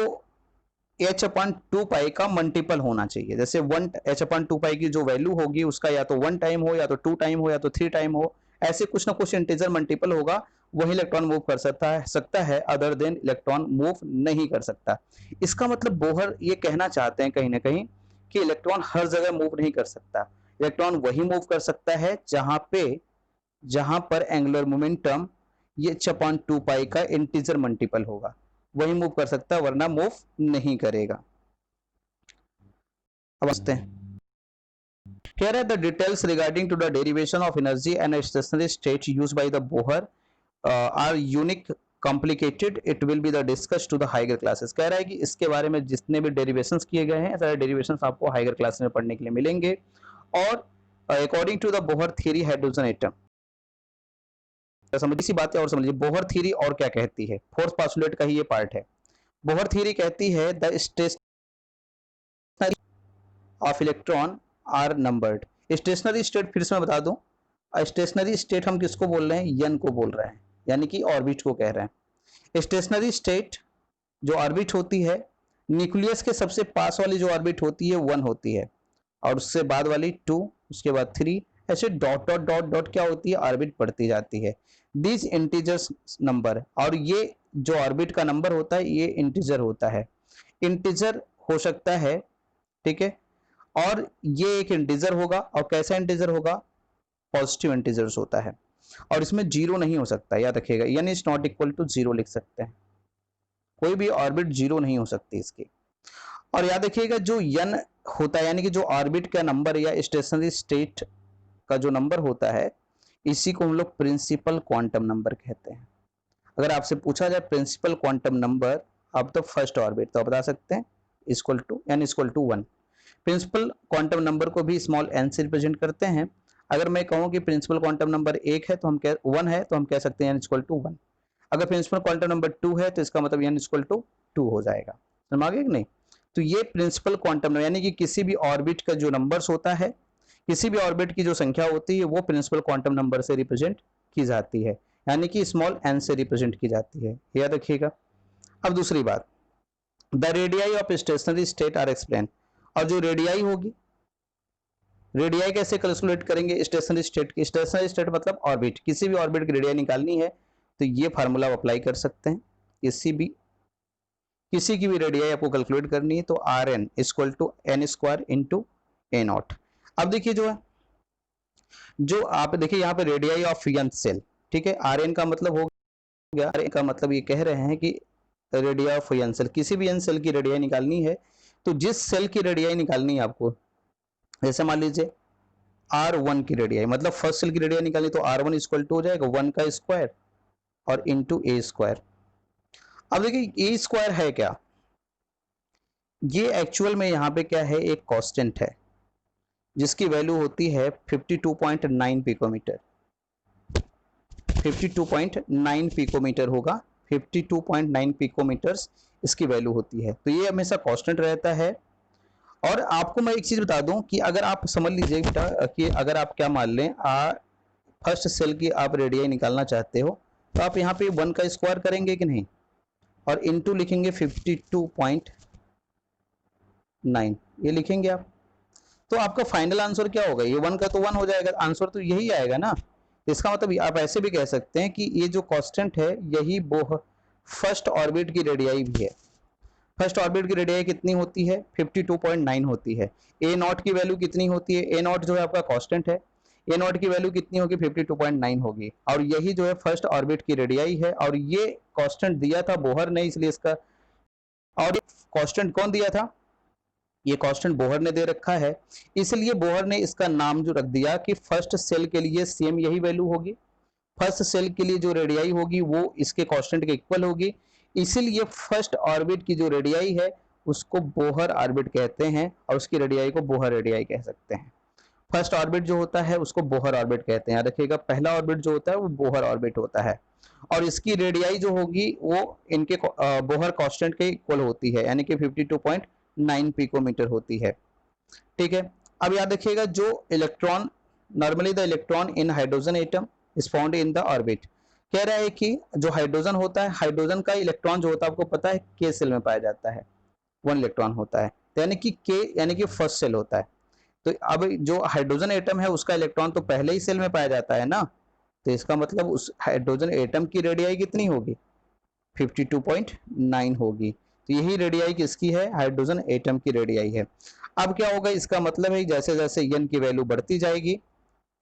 h अपॉन 2 पाई का मल्टीपल होना चाहिए। जैसे h अपॉन 2 पाई की जो वैल्यू होगी उसका या तो 1 टाइम हो, या तो 2 टाइम हो, या तो 3 टाइम हो, ऐसे कुछ ना कुछ इंटीजर मल्टीपल होगा, वही इलेक्ट्रॉन मूव कर सकता है, अदर देन इलेक्ट्रॉन मूव नहीं कर सकता। इसका मतलब बोहर ये कहना चाहते हैं कहीं ना कहीं कि इलेक्ट्रॉन हर जगह मूव नहीं कर सकता। इलेक्ट्रॉन वही मूव कर सकता है जहां पर एंगुलर मोमेंटम ये h/2 पाई का इंटीजर मल्टीपल होगा, वही मूव कर सकता है, वरना मूव नहीं करेगा। अब आते हैं, कह रहा है the details regarding to the derivation of energy and stationary state used by the Bohr are unique complicated, it will be the discuss to the higher classes. कह रहा है कि इसके बारे में जितने भी डेरिवेशंस किए गए हैं, सारे डेरिवेशंस आपको हाइगर क्लास में पढ़ने के लिए मिलेंगे। और according to the Bohr theory hydrogen atom, समझ सी बात है और समझिए बोहर थ्योरी और क्या कहती है, फोर्थ पोस्टुलेट का ही ये पार्ट है। बोहर थ्योरी कहती है the stationary of electron are numbered. Stationary state फिर से मैं बता दूं, स्टेशनरी स्टेट हम किसको बोल रहे हैं, यन को बोल रहे हैं, यानी कि ऑर्बिट को कह रहे हैं। स्टेशनरी स्टेट जो ऑर्बिट होती है, न्यूक्लियस के सबसे पास वाली जो ऑर्बिट होती है 1 होती है, और उससे बाद वाली 2, उसके बाद 3, ऐसे डॉट डॉट डॉट डॉट क्या होती है, ऑर्बिट बढ़ती जाती है। दिस इंटीजर्स नंबर, और ये जो ऑर्बिट का नंबर होता है ये इंटीजर होता है, इंटीजर हो सकता है, ठीक है। और ये एक इंटीजर होगा, और कैसा इंटीजर होगा, पॉजिटिव इंटीजर्स होता है, और इसमें जीरो नहीं हो सकता, याद रखिएगा, यान is not equal to zero लिख सकते हैं, कोई भी ऑर्बिट जीरो नहीं हो सकती इसकी। और याद रखिएगा जो यन होता है, यानी कि जो ऑर्बिट का नंबर या स्टेशनरी स्टेट का जो नंबर होता है, इसी को हम लोग प्रिंसिपल क्वांटम नंबर कहते हैं। अगर आपसे पूछा जाए प्रिंसिपल क्वांटम नंबर अब तो फर्स्ट ऑर्बिट, तो बता सकते हैं equal to n equal to 1। Principal quantum number को भी स्मॉल n से रिप्रेजेंट करते हैं। अगर मैं कहूं कि प्रिंसिपल क्वांटम नंबर 1 है तो हम कह 1 है तो हम कह सकते हैं n इक्वल टू 1। अगर प्रिंसिपल क्वांटम नंबर 2 है तो इसका मतलब n इक्वल टू 2 हो जाएगा, समझ आ गया कि नहीं। तो ये प्रिंसिपल क्वांटम नंबर, यानी कि किसी भी ऑर्बिट का जो नंबर्स होता है, किसी भी ऑर्बिट की जो संख्या होती है, वो प्रिंसिपल क्वांटम नंबर से रिप्रेजेंट की जाती है, यानी कि स्मॉल n से रिप्रेजेंट की जाती है, याद रखिएगा। अब दूसरी बात, the radii of stationary state are explain. और जो रेडियाई होगी, रेडियाई कैसे कैलकुलेट करेंगे स्टेशनरी स्टेट की, स्टेशनरी स्टेट मतलब ऑर्बिट, किसी भी ऑर्बिट की रेडियाई निकालनी है तो ये फार्मूला अप्लाई कर सकते हैं। किसी की भी रेडियाई आपको कैलकुलेट करनी है तो r n equal to n square into a nought. अब देखिए जो आप देखिए यहाँ पे रेडियाई ऑफ यन सेल, ठीक है, आर एन का मतलब हो गया, आर एन का मतलब ये कह रहे हैं कि रेडियाई ऑफ यन सेल, किसी भी यन सेल की रेडियाई निकालनी है तो जिस सेल की रेडियाई निकालनी है आपको, जैसे मान लीजिए R1 की रेडियाई, मतलब फर्स्ट सेल की रेडियाई निकालनी तो R1 इक्वल टू हो जाएगा 1 का स्क्वायर और इंटू ए स्क्वायर। अब देखिए ए स्क्वायर है क्या, ये एक्चुअल में यहाँ पे क्या है, एक कांस्टेंट है जिसकी वैल्यू होती है 52.9 पिकोमीटर, 52.9 पिकोमीटर होगा, 52.9 पिकोमीटर्स इसकी वैल्यू होती है। तो ये हमेशा कांस्टेंट रहता है। और आपको मैं एक चीज बता दूं कि अगर आप समझ लीजिए बेटा कि अगर आप क्या मान लें, फर्स्ट सेल की आप रेडियाई निकालना चाहते हो तो आप यहाँ पे 1 का स्क्वायर करेंगे कि नहीं, और इनटू लिखेंगे 52.9, ये लिखेंगे आप, तो आपका फाइनल आंसर क्या होगा, ये 1 का तो 1 हो जाएगा, आंसर तो यही आएगा ना। इसका मतलब आप ऐसे भी कह सकते हैं कि ये जो कांस्टेंट है यही फर्स्ट ऑर्बिट की रेडियाई भी है। फर्स्ट ऑर्बिट की रेडियाई कितनी होती है, 52.9 होती है। ए नॉट की वैल्यू कितनी होती है, ए नॉट जो है आपका कांस्टेंट है, ए नॉट की वैल्यू कितनी होगी, 52.9 होगी, और यही जो है फर्स्ट ऑर्बिट की रेडियाई है। और ये कांस्टेंट दिया था बोहर ने, इसलिए इसका, और कांस्टेंट कौन दिया था, ये कांस्टेंट बोहर ने दे रखा है, इसलिए बोहर ने इसका नाम जो रख दिया कि फर्स्ट सेल के लिए सेम यही वैल्यू होगी, फर्स्ट सेल के लिए जो रेडियाई होगी वो इसके कांस्टेंट के इक्वल होगी, इसीलिए फर्स्ट ऑर्बिट की जो रेडियाई है उसको बोहर ऑर्बिट कहते हैं, और उसकी रेडियाई को बोहर रेडियाई कह सकते हैं। फर्स्ट ऑर्बिट जो होता है उसको बोहर ऑर्बिट कहते हैं, याद रखिएगा, पहला ऑर्बिट जो होता है वो बोहर ऑर्बिट होता है, और इसकी रेडियाई जो होगी वो इनके बोहर कांस्टेंट के इक्वल होती है, यानी कि 52.9 पिकोमीटर होती है, ठीक है। अब याद रखिएगा जो electron, normally the electron in hydrogen atom is found in the orbit. कह रहा है कि जो हाइड्रोजन होता है, हाइड्रोजन का इलेक्ट्रॉन जो होता है आपको पता है के सेल में पाया जाता है, 1 इलेक्ट्रॉन होता है, तो यानी कि के यानी कि फर्स्ट सेल होता है। तो अब जो हाइड्रोजन एटम है उसका इलेक्ट्रॉन तो पहले ही सेल में पाया जाता है ना, तो इसका मतलब उस हाइड्रोजन एटम की रेडियाई कितनी होगी, 52.9 होगी। तो यही रेडियाई किसकी है, हाइड्रोजन एटम की रेडियाई है। अब क्या होगा, इसका मतलब है जैसे जैसे एन की वैल्यू बढ़ती जाएगी,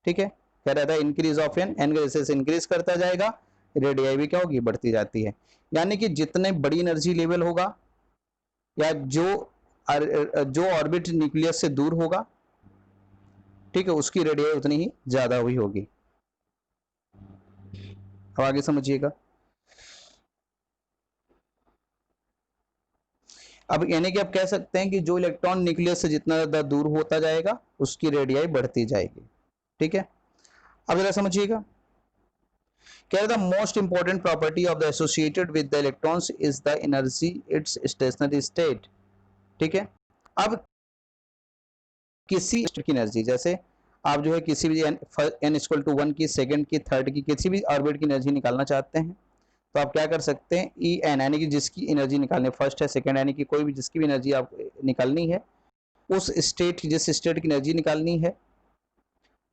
ठीक है, कह रहा था इंक्रीज ऑफ एन, एन जैसे जैसे इंक्रीज करता जाएगा रेडियाई भी क्या होगी, बढ़ती जाती है। यानी कि जितने बड़ी एनर्जी लेवल होगा या जो ऑर्बिट न्यूक्लियस से दूर होगा, ठीक है, उसकी रेडियाई उतनी ही ज्यादा हुई होगी। अब आगे समझिएगा। अब यानी कि आप कह सकते हैं कि जो इलेक्ट्रॉन न्यूक्लियस से जितना ज्यादा दूर होता जाएगा उसकी रेडियाई बढ़ती जाएगी, ठीक है। अब जरा समझिएगा, कह रहा था most important property of the associated with the electrons is the energy it's stationery state, ठीक है। अब किसी की एनर्जी, जैसे आप जो है किसी भी n इक्वल टू 1 की, सेकंड की, थर्ड की, किसी भी ऑर्बिट की एनर्जी निकालना चाहते हैं तो आप क्या कर सकते हैं, ई एन यानी कि जिसकी एनर्जी निकालनी, फर्स्ट है सेकंड, यानी कि कोई भी जिसकी भी एनर्जी आप निकालनी है, उस स्टेट, जिस स्टेट की एनर्जी निकालनी है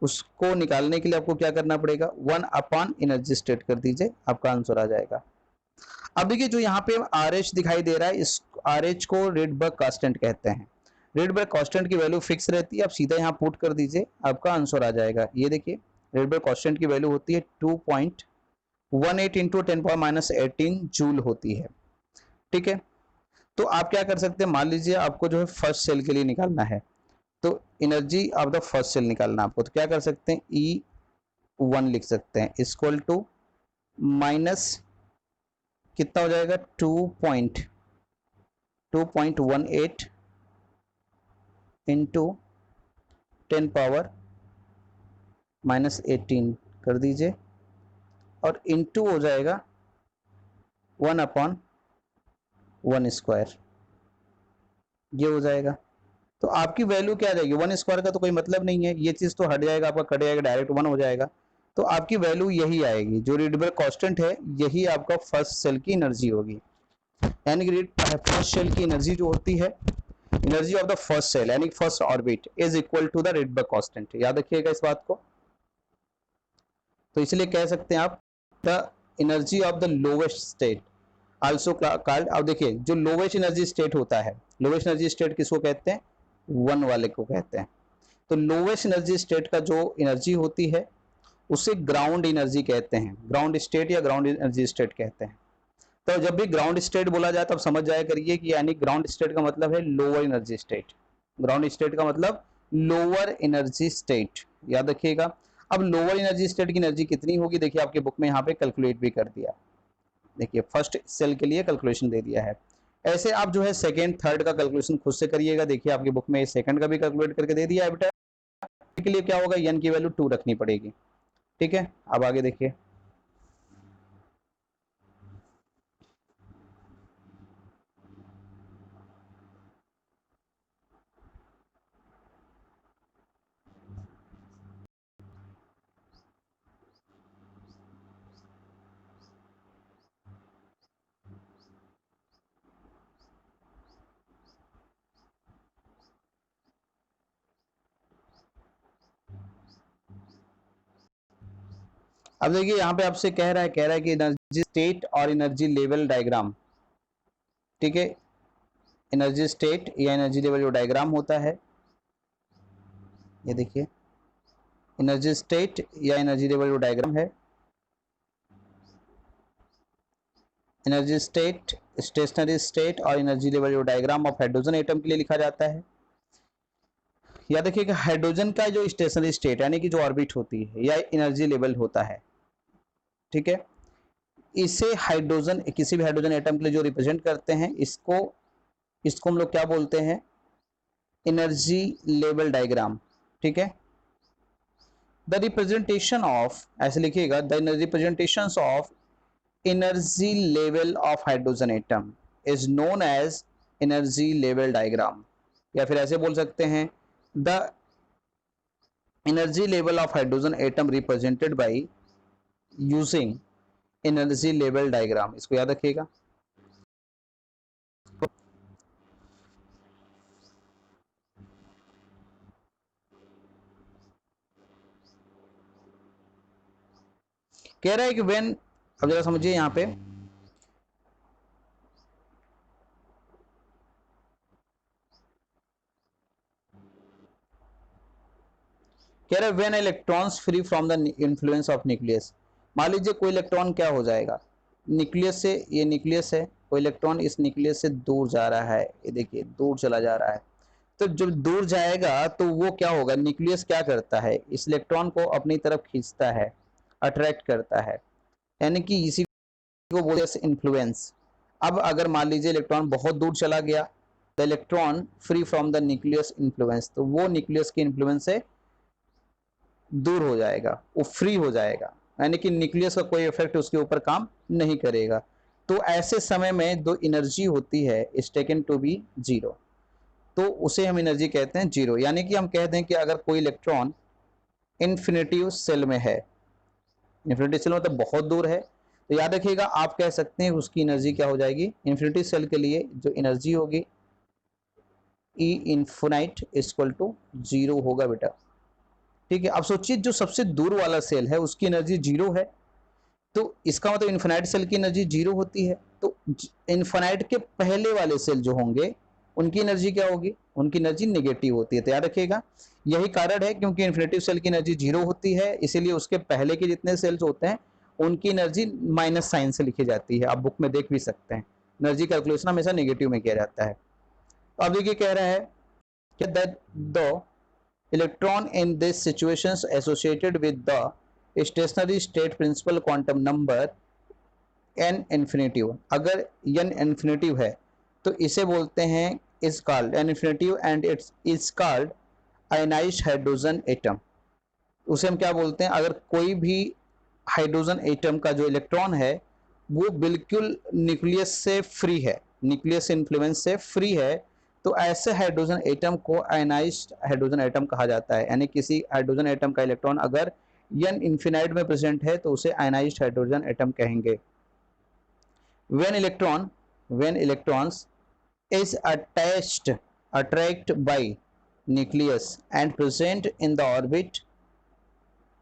उसको निकालने के लिए आपको क्या करना पड़ेगा, 1 एनर्जी स्टेट कर दीजिए, आपका आंसर आ जाएगा। अब देखिए जो यहाँ पे आर एच दिखाई दे रहा है, इस आर एच को रेडबर्ग कांस्टेंट कहते हैं। रेडबर्ग कांस्टेंट की वैल्यू फिक्स रहती है, आप सीधा यहाँ पुट कर दीजिए, आपका आंसर आ जाएगा। ये देखिए रेडबर्ग कांस्टेंट की वैल्यू होती है 2.18 इंटू 10⁻18 जूल होती है, ठीक है। तो आप क्या कर सकते हैं, मान लीजिए आपको जो है फर्स्ट सेल के लिए निकालना है, तो energy of the first shell निकालना आपको, तो क्या कर सकते हैं, E1 लिख सकते हैं इक्वल टू माइनस कितना हो जाएगा, 2.18 इंटू 10⁻18 कर दीजिए, और इंटू हो जाएगा 1/1 स्क्वायर, ये हो जाएगा। तो आपकी वैल्यू क्या आ जाएगी, 1 स्क्वायर का तो कोई मतलब नहीं है, ये चीज तो हट जाएगा, आपका कट जाएगा, डायरेक्ट 1 हो जाएगा। तो आपकी वैल्यू यही आएगी, जो रेडबर्ग कांस्टेंट है यही आपका फर्स्ट सेल की एनर्जी होगी। यानी कि फर्स्ट सेल की एनर्जी जो होती है, energy of the first cell यानी first orbit is equal to the Rydberg constant, याद रखिएगा इस बात को। तो इसलिए कह सकते हैं आप the energy of the lowest state also called. अब देखिए जो लोवेस्ट एनर्जी स्टेट होता है, लोवेस्ट एनर्जी स्टेट किसको कहते हैं, 1 वाले को कहते हैं। तो लोवेस्ट एनर्जी स्टेट का जो एनर्जी होती है उसे ग्राउंड एनर्जी कहते हैं, ग्राउंड स्टेट या ग्राउंड एनर्जी स्टेट कहते हैं। तो जब भी ग्राउंड स्टेट बोला जाए तब समझ जाया करिए कि यानी ग्राउंड स्टेट का मतलब है lower energy state, ground state का मतलब लोअर एनर्जी स्टेट, याद रखिएगा। अब लोअर एनर्जी स्टेट की एनर्जी कितनी होगी, देखिए आपके बुक में यहाँ पे कैलकुलेट भी कर दिया, देखिए फर्स्ट सेल के लिए कैलकुलेशन दे दिया है। ऐसे आप जो है सेकेंड थर्ड का कैलकुलेशन खुद से करिएगा, देखिए आपके बुक में सेकंड का भी कैलकुलेट करके दे दिया है बेटा। के लिए क्या होगा, एन की वैल्यू 2 रखनी पड़ेगी, ठीक है। अब आगे देखिए, अब देखिए यहाँ पे आपसे कह रहा है कि एनर्जी स्टेट और एनर्जी लेवल डायग्राम, ठीक है, एनर्जी स्टेट या एनर्जी लेवल जो डायग्राम होता है, ये देखिए एनर्जी स्टेट या एनर्जी लेवल जो डायग्राम है, एनर्जी स्टेट, स्टेशनरी स्टेट और एनर्जी लेवल जो डायग्राम ऑफ हाइड्रोजन एटम के लिए लिखा जाता है। याद रखिए कि हाइड्रोजन का जो स्टेशनरी स्टेट यानी कि जो ऑर्बिट होती है या एनर्जी लेवल होता है, ठीक है, इसे हाइड्रोजन, किसी भी हाइड्रोजन एटम के लिए जो रिप्रेजेंट करते हैं, इसको इसको हम लोग क्या बोलते हैं, एनर्जी लेवल डायग्राम, ठीक है। द रिप्रेजेंटेशन ऑफ, ऐसे लिखिएगा, the representation of energy level of hydrogen atom is known as energy level diagram, या फिर ऐसे बोल सकते हैं the energy level of hydrogen atom represented by using energy level diagram, इसको याद रखिएगा। कह रहा है कि व्हेन, अब जरा समझिए यहाँ पे, कह रहे when electrons free from the influence of nucleus. मान लीजिए कोई इलेक्ट्रॉन क्या हो जाएगा न्यूक्लियस से, ये न्यूक्लियस है, कोई इलेक्ट्रॉन इस न्यूक्लियस से दूर जा रहा है, ये देखिए दूर चला जा रहा है। तो जब दूर जाएगा तो वो क्या होगा, न्यूक्लियस क्या करता है, इस इलेक्ट्रॉन को अपनी तरफ खींचता है, अट्रैक्ट करता है, यानी कि इसी को बोलते हैं इन्फ्लुएंस। अब अगर मान लीजिए इलेक्ट्रॉन बहुत दूर चला गया, the electron free from the nucleus influence, तो वो न्यूक्लियस के इन्फ्लुएंस से दूर हो जाएगा, वो फ्री हो जाएगा, यानी कि न्यूक्लियस का कोई इफेक्ट उसके ऊपर काम नहीं करेगा। तो ऐसे समय में जो एनर्जी होती है is taken to be zero, तो उसे हम एनर्जी कहते हैं जीरो। यानी कि हम कहते हैं कि अगर कोई इलेक्ट्रॉन इन्फिनिटिव सेल में है, इन्फिनिटी सेल मतलब बहुत दूर है, तो याद रखिएगा आप कह सकते हैं उसकी एनर्जी क्या हो जाएगी, इन्फिनिटी सेल के लिए जो एनर्जी होगी ई इन्फिनाइट इक्वल टू जीरो होगा बेटा। ठीक है, अब सोचिए जो सबसे दूर वाला सेल है उसकी एनर्जी जीरो है, तो इसका मतलब इन्फिनाइट सेल की एनर्जी जीरो होती है, तो इन्फिनाइट के पहले वाले सेल जो होंगे उनकी एनर्जी क्या होगी, उनकी एनर्जी नेगेटिव होती है। तो याद रखिएगा यही कारण है क्योंकि इन्फिनिटिव सेल की एनर्जी जीरो होती है, इसीलिए उसके पहले के जितने सेल्स होते हैं उनकी एनर्जी माइनस साइन से लिखी जाती है। आप बुक में देख भी सकते हैं, एनर्जी कैलकुलेशन हमेशा नेगेटिव में किया जाता है। तो अब देखिए कह रहा है कि that the electron in this situations associated with the stationary state principal quantum number n infinitive, अगर n इन्फिनिटिव है तो इसे बोलते हैं is called n infinitive and its is called ionised hydrogen atom. उसे हम क्या बोलते हैं, अगर कोई भी हाइड्रोजन एटम का जो इलेक्ट्रॉन है वो बिल्कुल न्यूक्लियस से फ्री है, न्यूक्लियस इन्फ्लुएंस से फ्री है, तो ऐसे हाइड्रोजन एटम को आयनाइज्ड हाइड्रोजन एटम कहा जाता है। यानी किसी हाइड्रोजन एटम का इलेक्ट्रॉन अगर n इन्फिनाइट में प्रेजेंट है तो उसे आयनाइज्ड हाइड्रोजन एटम कहेंगे। when electrons is attract by nucleus and present in the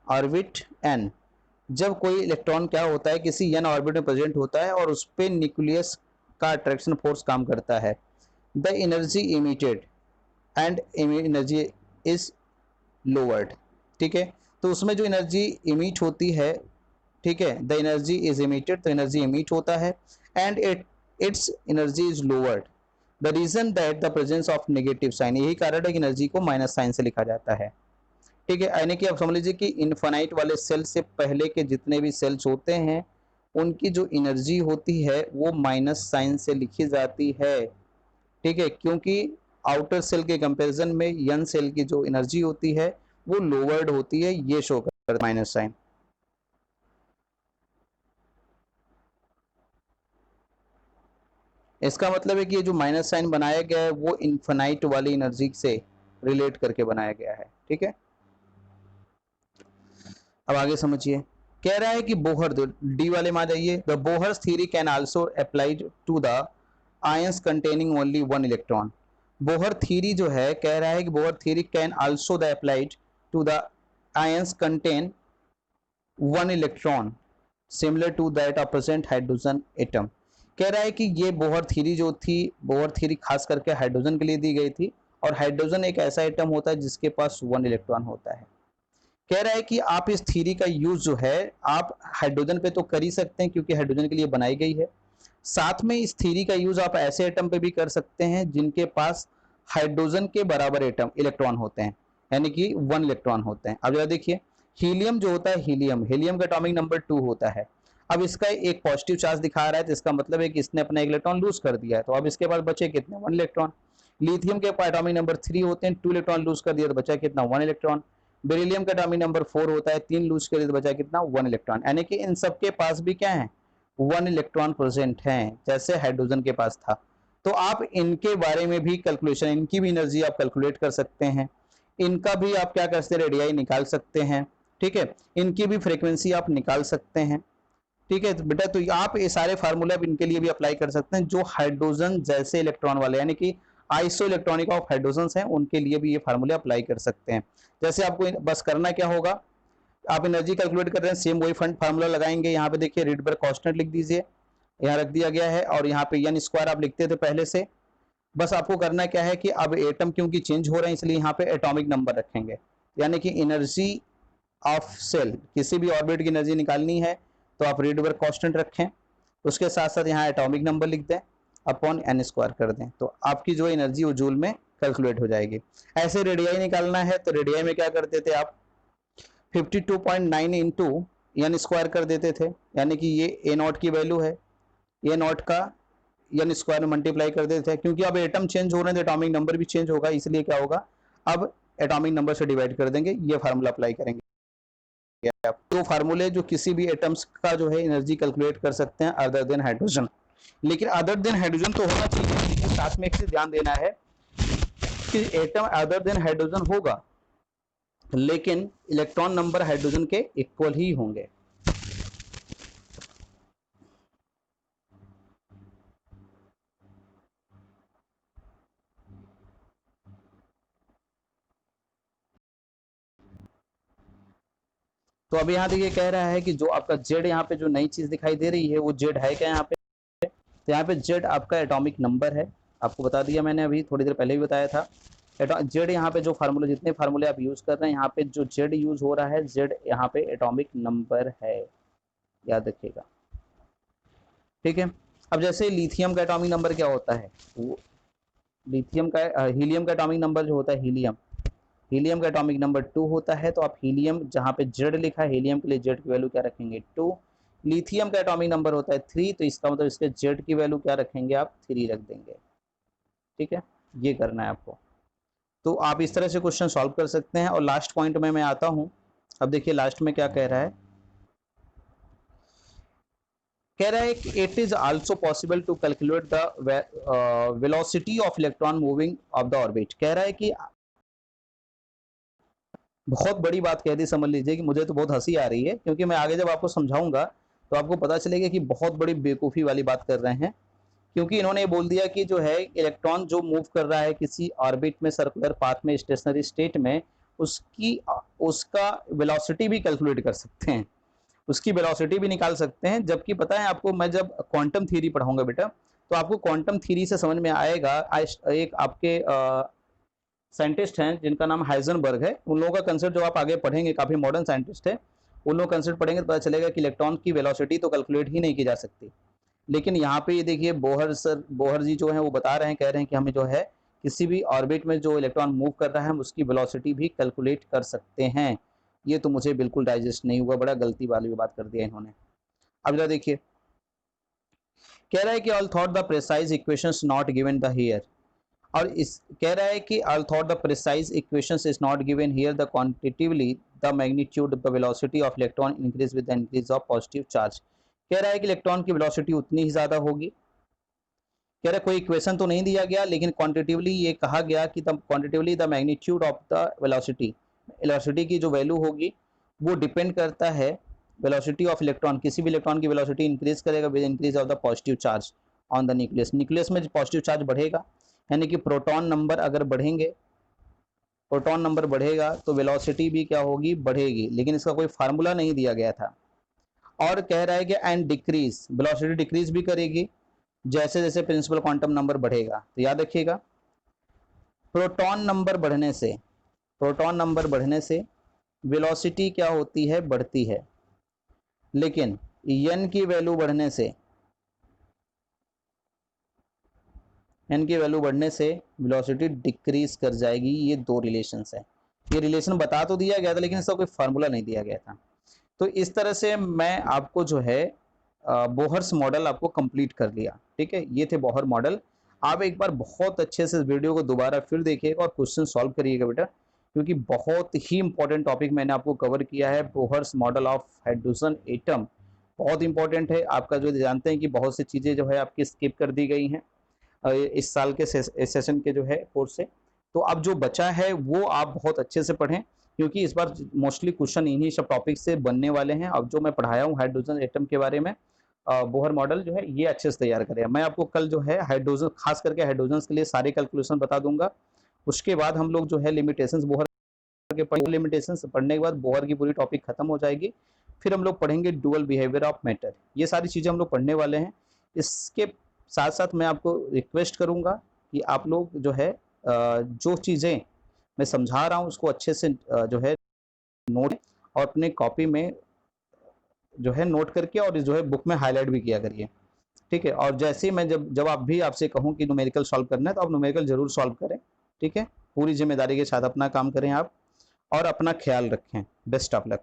orbit n, जब कोई इलेक्ट्रॉन क्या होता है किसी n ऑर्बिट में प्रेजेंट होता है और उस पर न्यूक्लियस का अट्रैक्शन फोर्स काम करता है, the energy emitted and energy is lowered. ठीक है, तो उसमें जो एनर्जी इमिट होती है, ठीक है, द एनर्जी इज इमिटेड, तो एनर्जी इमिट होता है and its energy is lowered, the reason that the presence of negative sign, यही कारण है कि एनर्जी को माइनस साइन से लिखा जाता है। ठीक है, यानी कि आप समझ लीजिए कि इनफाइनाइट वाले सेल से पहले के जितने भी सेल्स होते हैं उनकी जो एनर्जी होती है वो माइनस साइन से लिखी जाती है। ठीक है, क्योंकि आउटर सेल के कंपैरिजन में यन सेल की जो एनर्जी होती है वो लोवर्ड होती है, ये शो करता है माइनस साइन। इसका मतलब है कि ये जो माइनस साइन बनाया गया है वो इनफिनाइट वाली एनर्जी से रिलेट करके बनाया गया है। ठीक है, अब आगे समझिए, कह रहा है कि बोहर, डी वाले में आ जाइए, the Bohr's theory can also applied to the ions containing only one electron. Bohr theory जो है, कह रहा है कि Bohr theory can also the applied to the ions contain one electron similar to that of present hydrogen atom. कह रहा है कि ये बोहर थ्योरी जो थी, बोहर थ्योरी खास करके हाइड्रोजन के लिए दी गई थी, और हाइड्रोजन एक ऐसा एटम होता है जिसके पास वन इलेक्ट्रॉन होता है। कह रहा है कि आप इस थ्योरी का यूज जो है आप हाइड्रोजन पे तो कर ही सकते हैं क्योंकि हाइड्रोजन के लिए बनाई गई है, साथ में इस थ्योरी का यूज आप ऐसे एटम पे भी कर सकते हैं जिनके पास हाइड्रोजन के बराबर एटम इलेक्ट्रॉन होते हैं, यानी कि वन इलेक्ट्रॉन होते हैं। अब जरा देखिए, हीलियम जो होता है, हीलियम का एटॉमिक नंबर 2 होता है। अब इसका एक पॉजिटिव चार्ज दिखा रहा है तो इसका मतलब है कि इसने अपना एक इलेक्ट्रॉन लूज कर दिया है, तो अब इसके पास बचे कितने, वन इलेक्ट्रॉन। लिथियम के एटॉमिक नंबर 3 होते हैं, 2 इलेक्ट्रॉन लूज कर दिया तो बचा कितना, वन इलेक्ट्रॉन। बेरिलियम का एटॉमिक नंबर 4 होता है, 3 लूज कर दिया तो बचा कितना, वन इलेक्ट्रॉन। यानी कि इन सबके पास भी क्या है, वन इलेक्ट्रॉन प्रेजेंट है, जैसे हाइड्रोजन के पास था। तो आप इनके बारे में भी कैलकुलेशन, इनकी भी एनर्जी आप कैलकुलेट कर सकते हैं, इनका भी आप क्या कर सकते हैं, रेडियाई निकाल सकते हैं। ठीक है, इनकी भी फ्रीक्वेंसी आप निकाल सकते हैं। ठीक है, तो बेटा तो आप ये सारे फार्मूला इनके लिए भी अप्लाई कर सकते हैं जो हाइड्रोजन जैसे इलेक्ट्रॉन वाले, यानी कि आइसो इलेक्ट्रॉनिक ऑफ हाइड्रोजन हैं, उनके लिए भी ये फार्मूले अप्लाई कर सकते हैं। जैसे आपको बस करना क्या होगा, आप एनर्जी कैलकुलेट कर रहे हैं, सेम वही फार्मूला लगाएंगे। यहाँ पे देखिए रिडबर्ग कांस्टेंट लिख दीजिए, यहाँ रख दिया गया है, और यहाँ पे एन स्क्वायर आप लिखते थे पहले से। बस आपको करना क्या है कि अब एटम क्योंकि चेंज हो रहे हैं इसलिए यहाँ पे एटॉमिक नंबर रखेंगे, यानी कि एनर्जी ऑफ सेल, किसी भी ऑर्बिट की एनर्जी निकालनी है तो आप रीडबर्ग कांस्टेंट रखें, उसके साथ साथ यहाँ एटॉमिक नंबर लिख दें, अपॉन एन स्क्वायर कर दें, तो आपकी जो एनर्जी वो जूल में कैलकुलेट हो जाएगी। ऐसे रेडियाई निकालना है तो रेडियाई में क्या करते थे आप, 52.9 इंटू एन स्क्वायर कर देते थे, यानी कि ये ए नॉट की वैल्यू है, ए नॉट का एन स्क्वायर में मल्टीप्लाई कर देते थे। क्योंकि अब एटम चेंज हो रहे हैं तो एटॉमिक नंबर भी चेंज होगा, इसलिए क्या होगा, अब एटॉमिक नंबर से डिवाइड कर देंगे, ये फार्मूला अप्लाई करेंगे। तो फार्मूले जो किसी भी एटम्स का जो है एनर्जी कैलकुलेट कर सकते हैं अदर देन हाइड्रोजन, लेकिन अदर देन हाइड्रोजन तो होना चाहिए, लेकिन साथ में एक चीज ध्यान देना है कि एटम अदर देन हाइड्रोजन होगा लेकिन इलेक्ट्रॉन नंबर हाइड्रोजन के इक्वल ही होंगे। तो अभी यहाँ देखिए कह रहा है कि जो आपका जेड यहाँ पे जो नई चीज दिखाई दे रही है वो जेड है क्या यहाँ पे, तो यहाँ पे जेड आपका एटॉमिक नंबर है, आपको बता दिया मैंने अभी थोड़ी देर पहले भी बताया था। जेड यहाँ पे जो फार्मूले, जितने फार्मूले आप यूज कर रहे हैं यहाँ पे जो जेड यूज हो रहा है, जेड यहाँ पे एटॉमिक नंबर है, याद रखिएगा, ठीक है। अब जैसे लिथियम का एटॉमिक नंबर क्या होता है, वो लिथियम का हीलियम का एटॉमिक नंबर जो होता है हीलियम, हीलियम का एटॉमिक नंबर 2 होता है, तो आप हीलियम जहाँ पे जेड लिखा है हीलियम के लिए जेड की वैल्यू क्या रखेंगे 2। लिथियम का एटॉमिक नंबर होता है 3, तो इसका मतलब इसके जेड की वैल्यू क्या रखेंगे आप 3 रख देंगे, ठीक है, ये करना है आपको। तो आप इस तरह से क्वेश्चन सॉल्व कर सकते हैं। और लास्ट पॉइंट में मैं आता हूं, अब देखिए लास्ट में क्या कह रहा है, कह रहा है कि it is also possible to calculate the velocity of electron moving of the orbit. कह रहा है कि बहुत बड़ी बात कह दी, समझ लीजिए कि मुझे तो बहुत हंसी आ रही है, क्योंकि मैं आगे जब आपको समझाऊंगा तो आपको पता चलेगा कि बहुत बड़ी बेवकूफ़ी वाली बात कर रहे हैं। क्योंकि इन्होंने ये बोल दिया कि जो है इलेक्ट्रॉन जो मूव कर रहा है किसी ऑर्बिट में, सर्कुलर पाथ में, स्टेशनरी स्टेट में, उसकी उसका वेलोसिटी भी कैलकुलेट कर सकते हैं, उसकी वेलोसिटी भी निकाल सकते हैं। जबकि पता है आपको, मैं जब क्वांटम थ्योरी पढ़ाऊंगा बेटा, तो आपको क्वांटम थ्योरी से समझ में आएगा। एक आपके साइंटिस्ट हैं जिनका नाम हाइजनबर्ग है, उन लोगों का कंसेप्ट जो आप आगे पढ़ेंगे, काफ़ी मॉडर्न साइंटिस्ट है, उन लोगों का कंसेप्ट पढ़ेंगे तो पता चलेगा कि इलेक्ट्रॉन की वेलोसिटी तो कैलकुलेट ही नहीं की जा सकती। लेकिन यहाँ पे ये देखिए बोहर जी जो है वो बता रहे हैं, कह रहे हैं कि हमें जो है किसी भी ऑर्बिट में जो इलेक्ट्रॉन मूव कर रहा है हम उसकी वेलोसिटी भी कैलकुलेट कर सकते हैं। ये तो मुझे बिल्कुल डाइजेस्ट नहीं हुआ, बड़ा गलती वाली बात कर दिया इन्होंने। अब जरा देखिए, कह रहा है कि all thought the precise equations not given the here, और इस कह रहा है कि all thought the precise equations is not given here, the quantitatively the magnitude the velocity of electron increase with the increase of positive charge. कह रहा है कि इलेक्ट्रॉन की वेलोसिटी उतनी ही ज्यादा होगी। कह रहा है कोई इक्वेशन तो नहीं दिया गया, लेकिन क्वांटिटेटिवली ये कहा गया कि the quantitatively the magnitude of the velocity, velocity की जो वैल्यू होगी वो डिपेंड करता है, वेलोसिटी ऑफ इलेक्ट्रॉन, किसी भी इलेक्ट्रॉन की वेलोसिटी इंक्रीज करेगा with increase of the positive charge on the nucleus, nucleus में पॉजिटिव चार्ज बढ़ेगा, यानी कि प्रोटॉन नंबर अगर बढ़ेंगे, प्रोटॉन नंबर बढ़ेगा तो वेलोसिटी भी क्या होगी, बढ़ेगी, लेकिन इसका कोई फार्मूला नहीं दिया गया था। और कह रहा है कि एंड डिक्रीज, वेलोसिटी डिक्रीज भी करेगी जैसे जैसे प्रिंसिपल क्वांटम नंबर बढ़ेगा। तो याद रखिएगा, प्रोटॉन नंबर बढ़ने से, प्रोटॉन नंबर बढ़ने से वेलोसिटी क्या होती है, बढ़ती है, लेकिन एन की वैल्यू बढ़ने से, एन की वैल्यू बढ़ने से वेलोसिटी डिक्रीज कर जाएगी। ये दो रिलेशंस है, ये रिलेशन बता तो दिया गया था लेकिन इसका कोई फार्मूला नहीं दिया गया था। तो इस तरह से मैं आपको जो है बोहर्स मॉडल आपको कंप्लीट कर लिया, ठीक है, ये थे बोहर मॉडल। आप एक बार बहुत अच्छे से इस वीडियो को दोबारा फिर देखिएगा और क्वेश्चन सॉल्व करिएगा बेटा, क्योंकि बहुत ही इंपॉर्टेंट टॉपिक मैंने आपको कवर किया है, Bohr's model of hydrogen atom, बहुत इंपॉर्टेंट है आपका। जो जानते हैं कि बहुत सी चीज़ें जो है आपकी स्किप कर दी गई हैं इस साल के सेशन के जो है कोर्स से, तो अब जो बचा है वो आप बहुत अच्छे से पढ़ें, क्योंकि इस बार मोस्टली क्वेश्चन इन्हीं सब टॉपिक से बनने वाले हैं। अब जो मैं पढ़ाया हूँ हाइड्रोजन एटम के बारे में, बोहर मॉडल जो है ये अच्छे से तैयार करें। मैं आपको कल जो है हाइड्रोजन, खास करके हाइड्रोजन के लिए सारे कैलकुलेशन बता दूंगा। उसके बाद हम लोग जो है लिमिटेशंस बोहर के लिमिटेशंस पढ़ने के बाद बोहर की पूरी टॉपिक खत्म हो जाएगी। फिर हम लोग पढ़ेंगे डुअल बिहेवियर ऑफ मैटर, ये सारी चीज़ें हम लोग पढ़ने वाले हैं। इसके साथ साथ मैं आपको रिक्वेस्ट करूंगा कि आप लोग जो है जो चीज़ें मैं समझा रहा हूँ उसको अच्छे से जो है नोट और अपने कॉपी में जो है नोट करके और जो है बुक में हाईलाइट भी किया करिए। ठीक है, और जैसे ही मैं जब जब आप भी आपसे कहूँ कि न्यूमेरिकल सॉल्व करना है तो आप न्यूमेरिकल जरूर सॉल्व करें। ठीक है, पूरी जिम्मेदारी के साथ अपना काम करें आप, और अपना ख्याल रखें। Best of luck.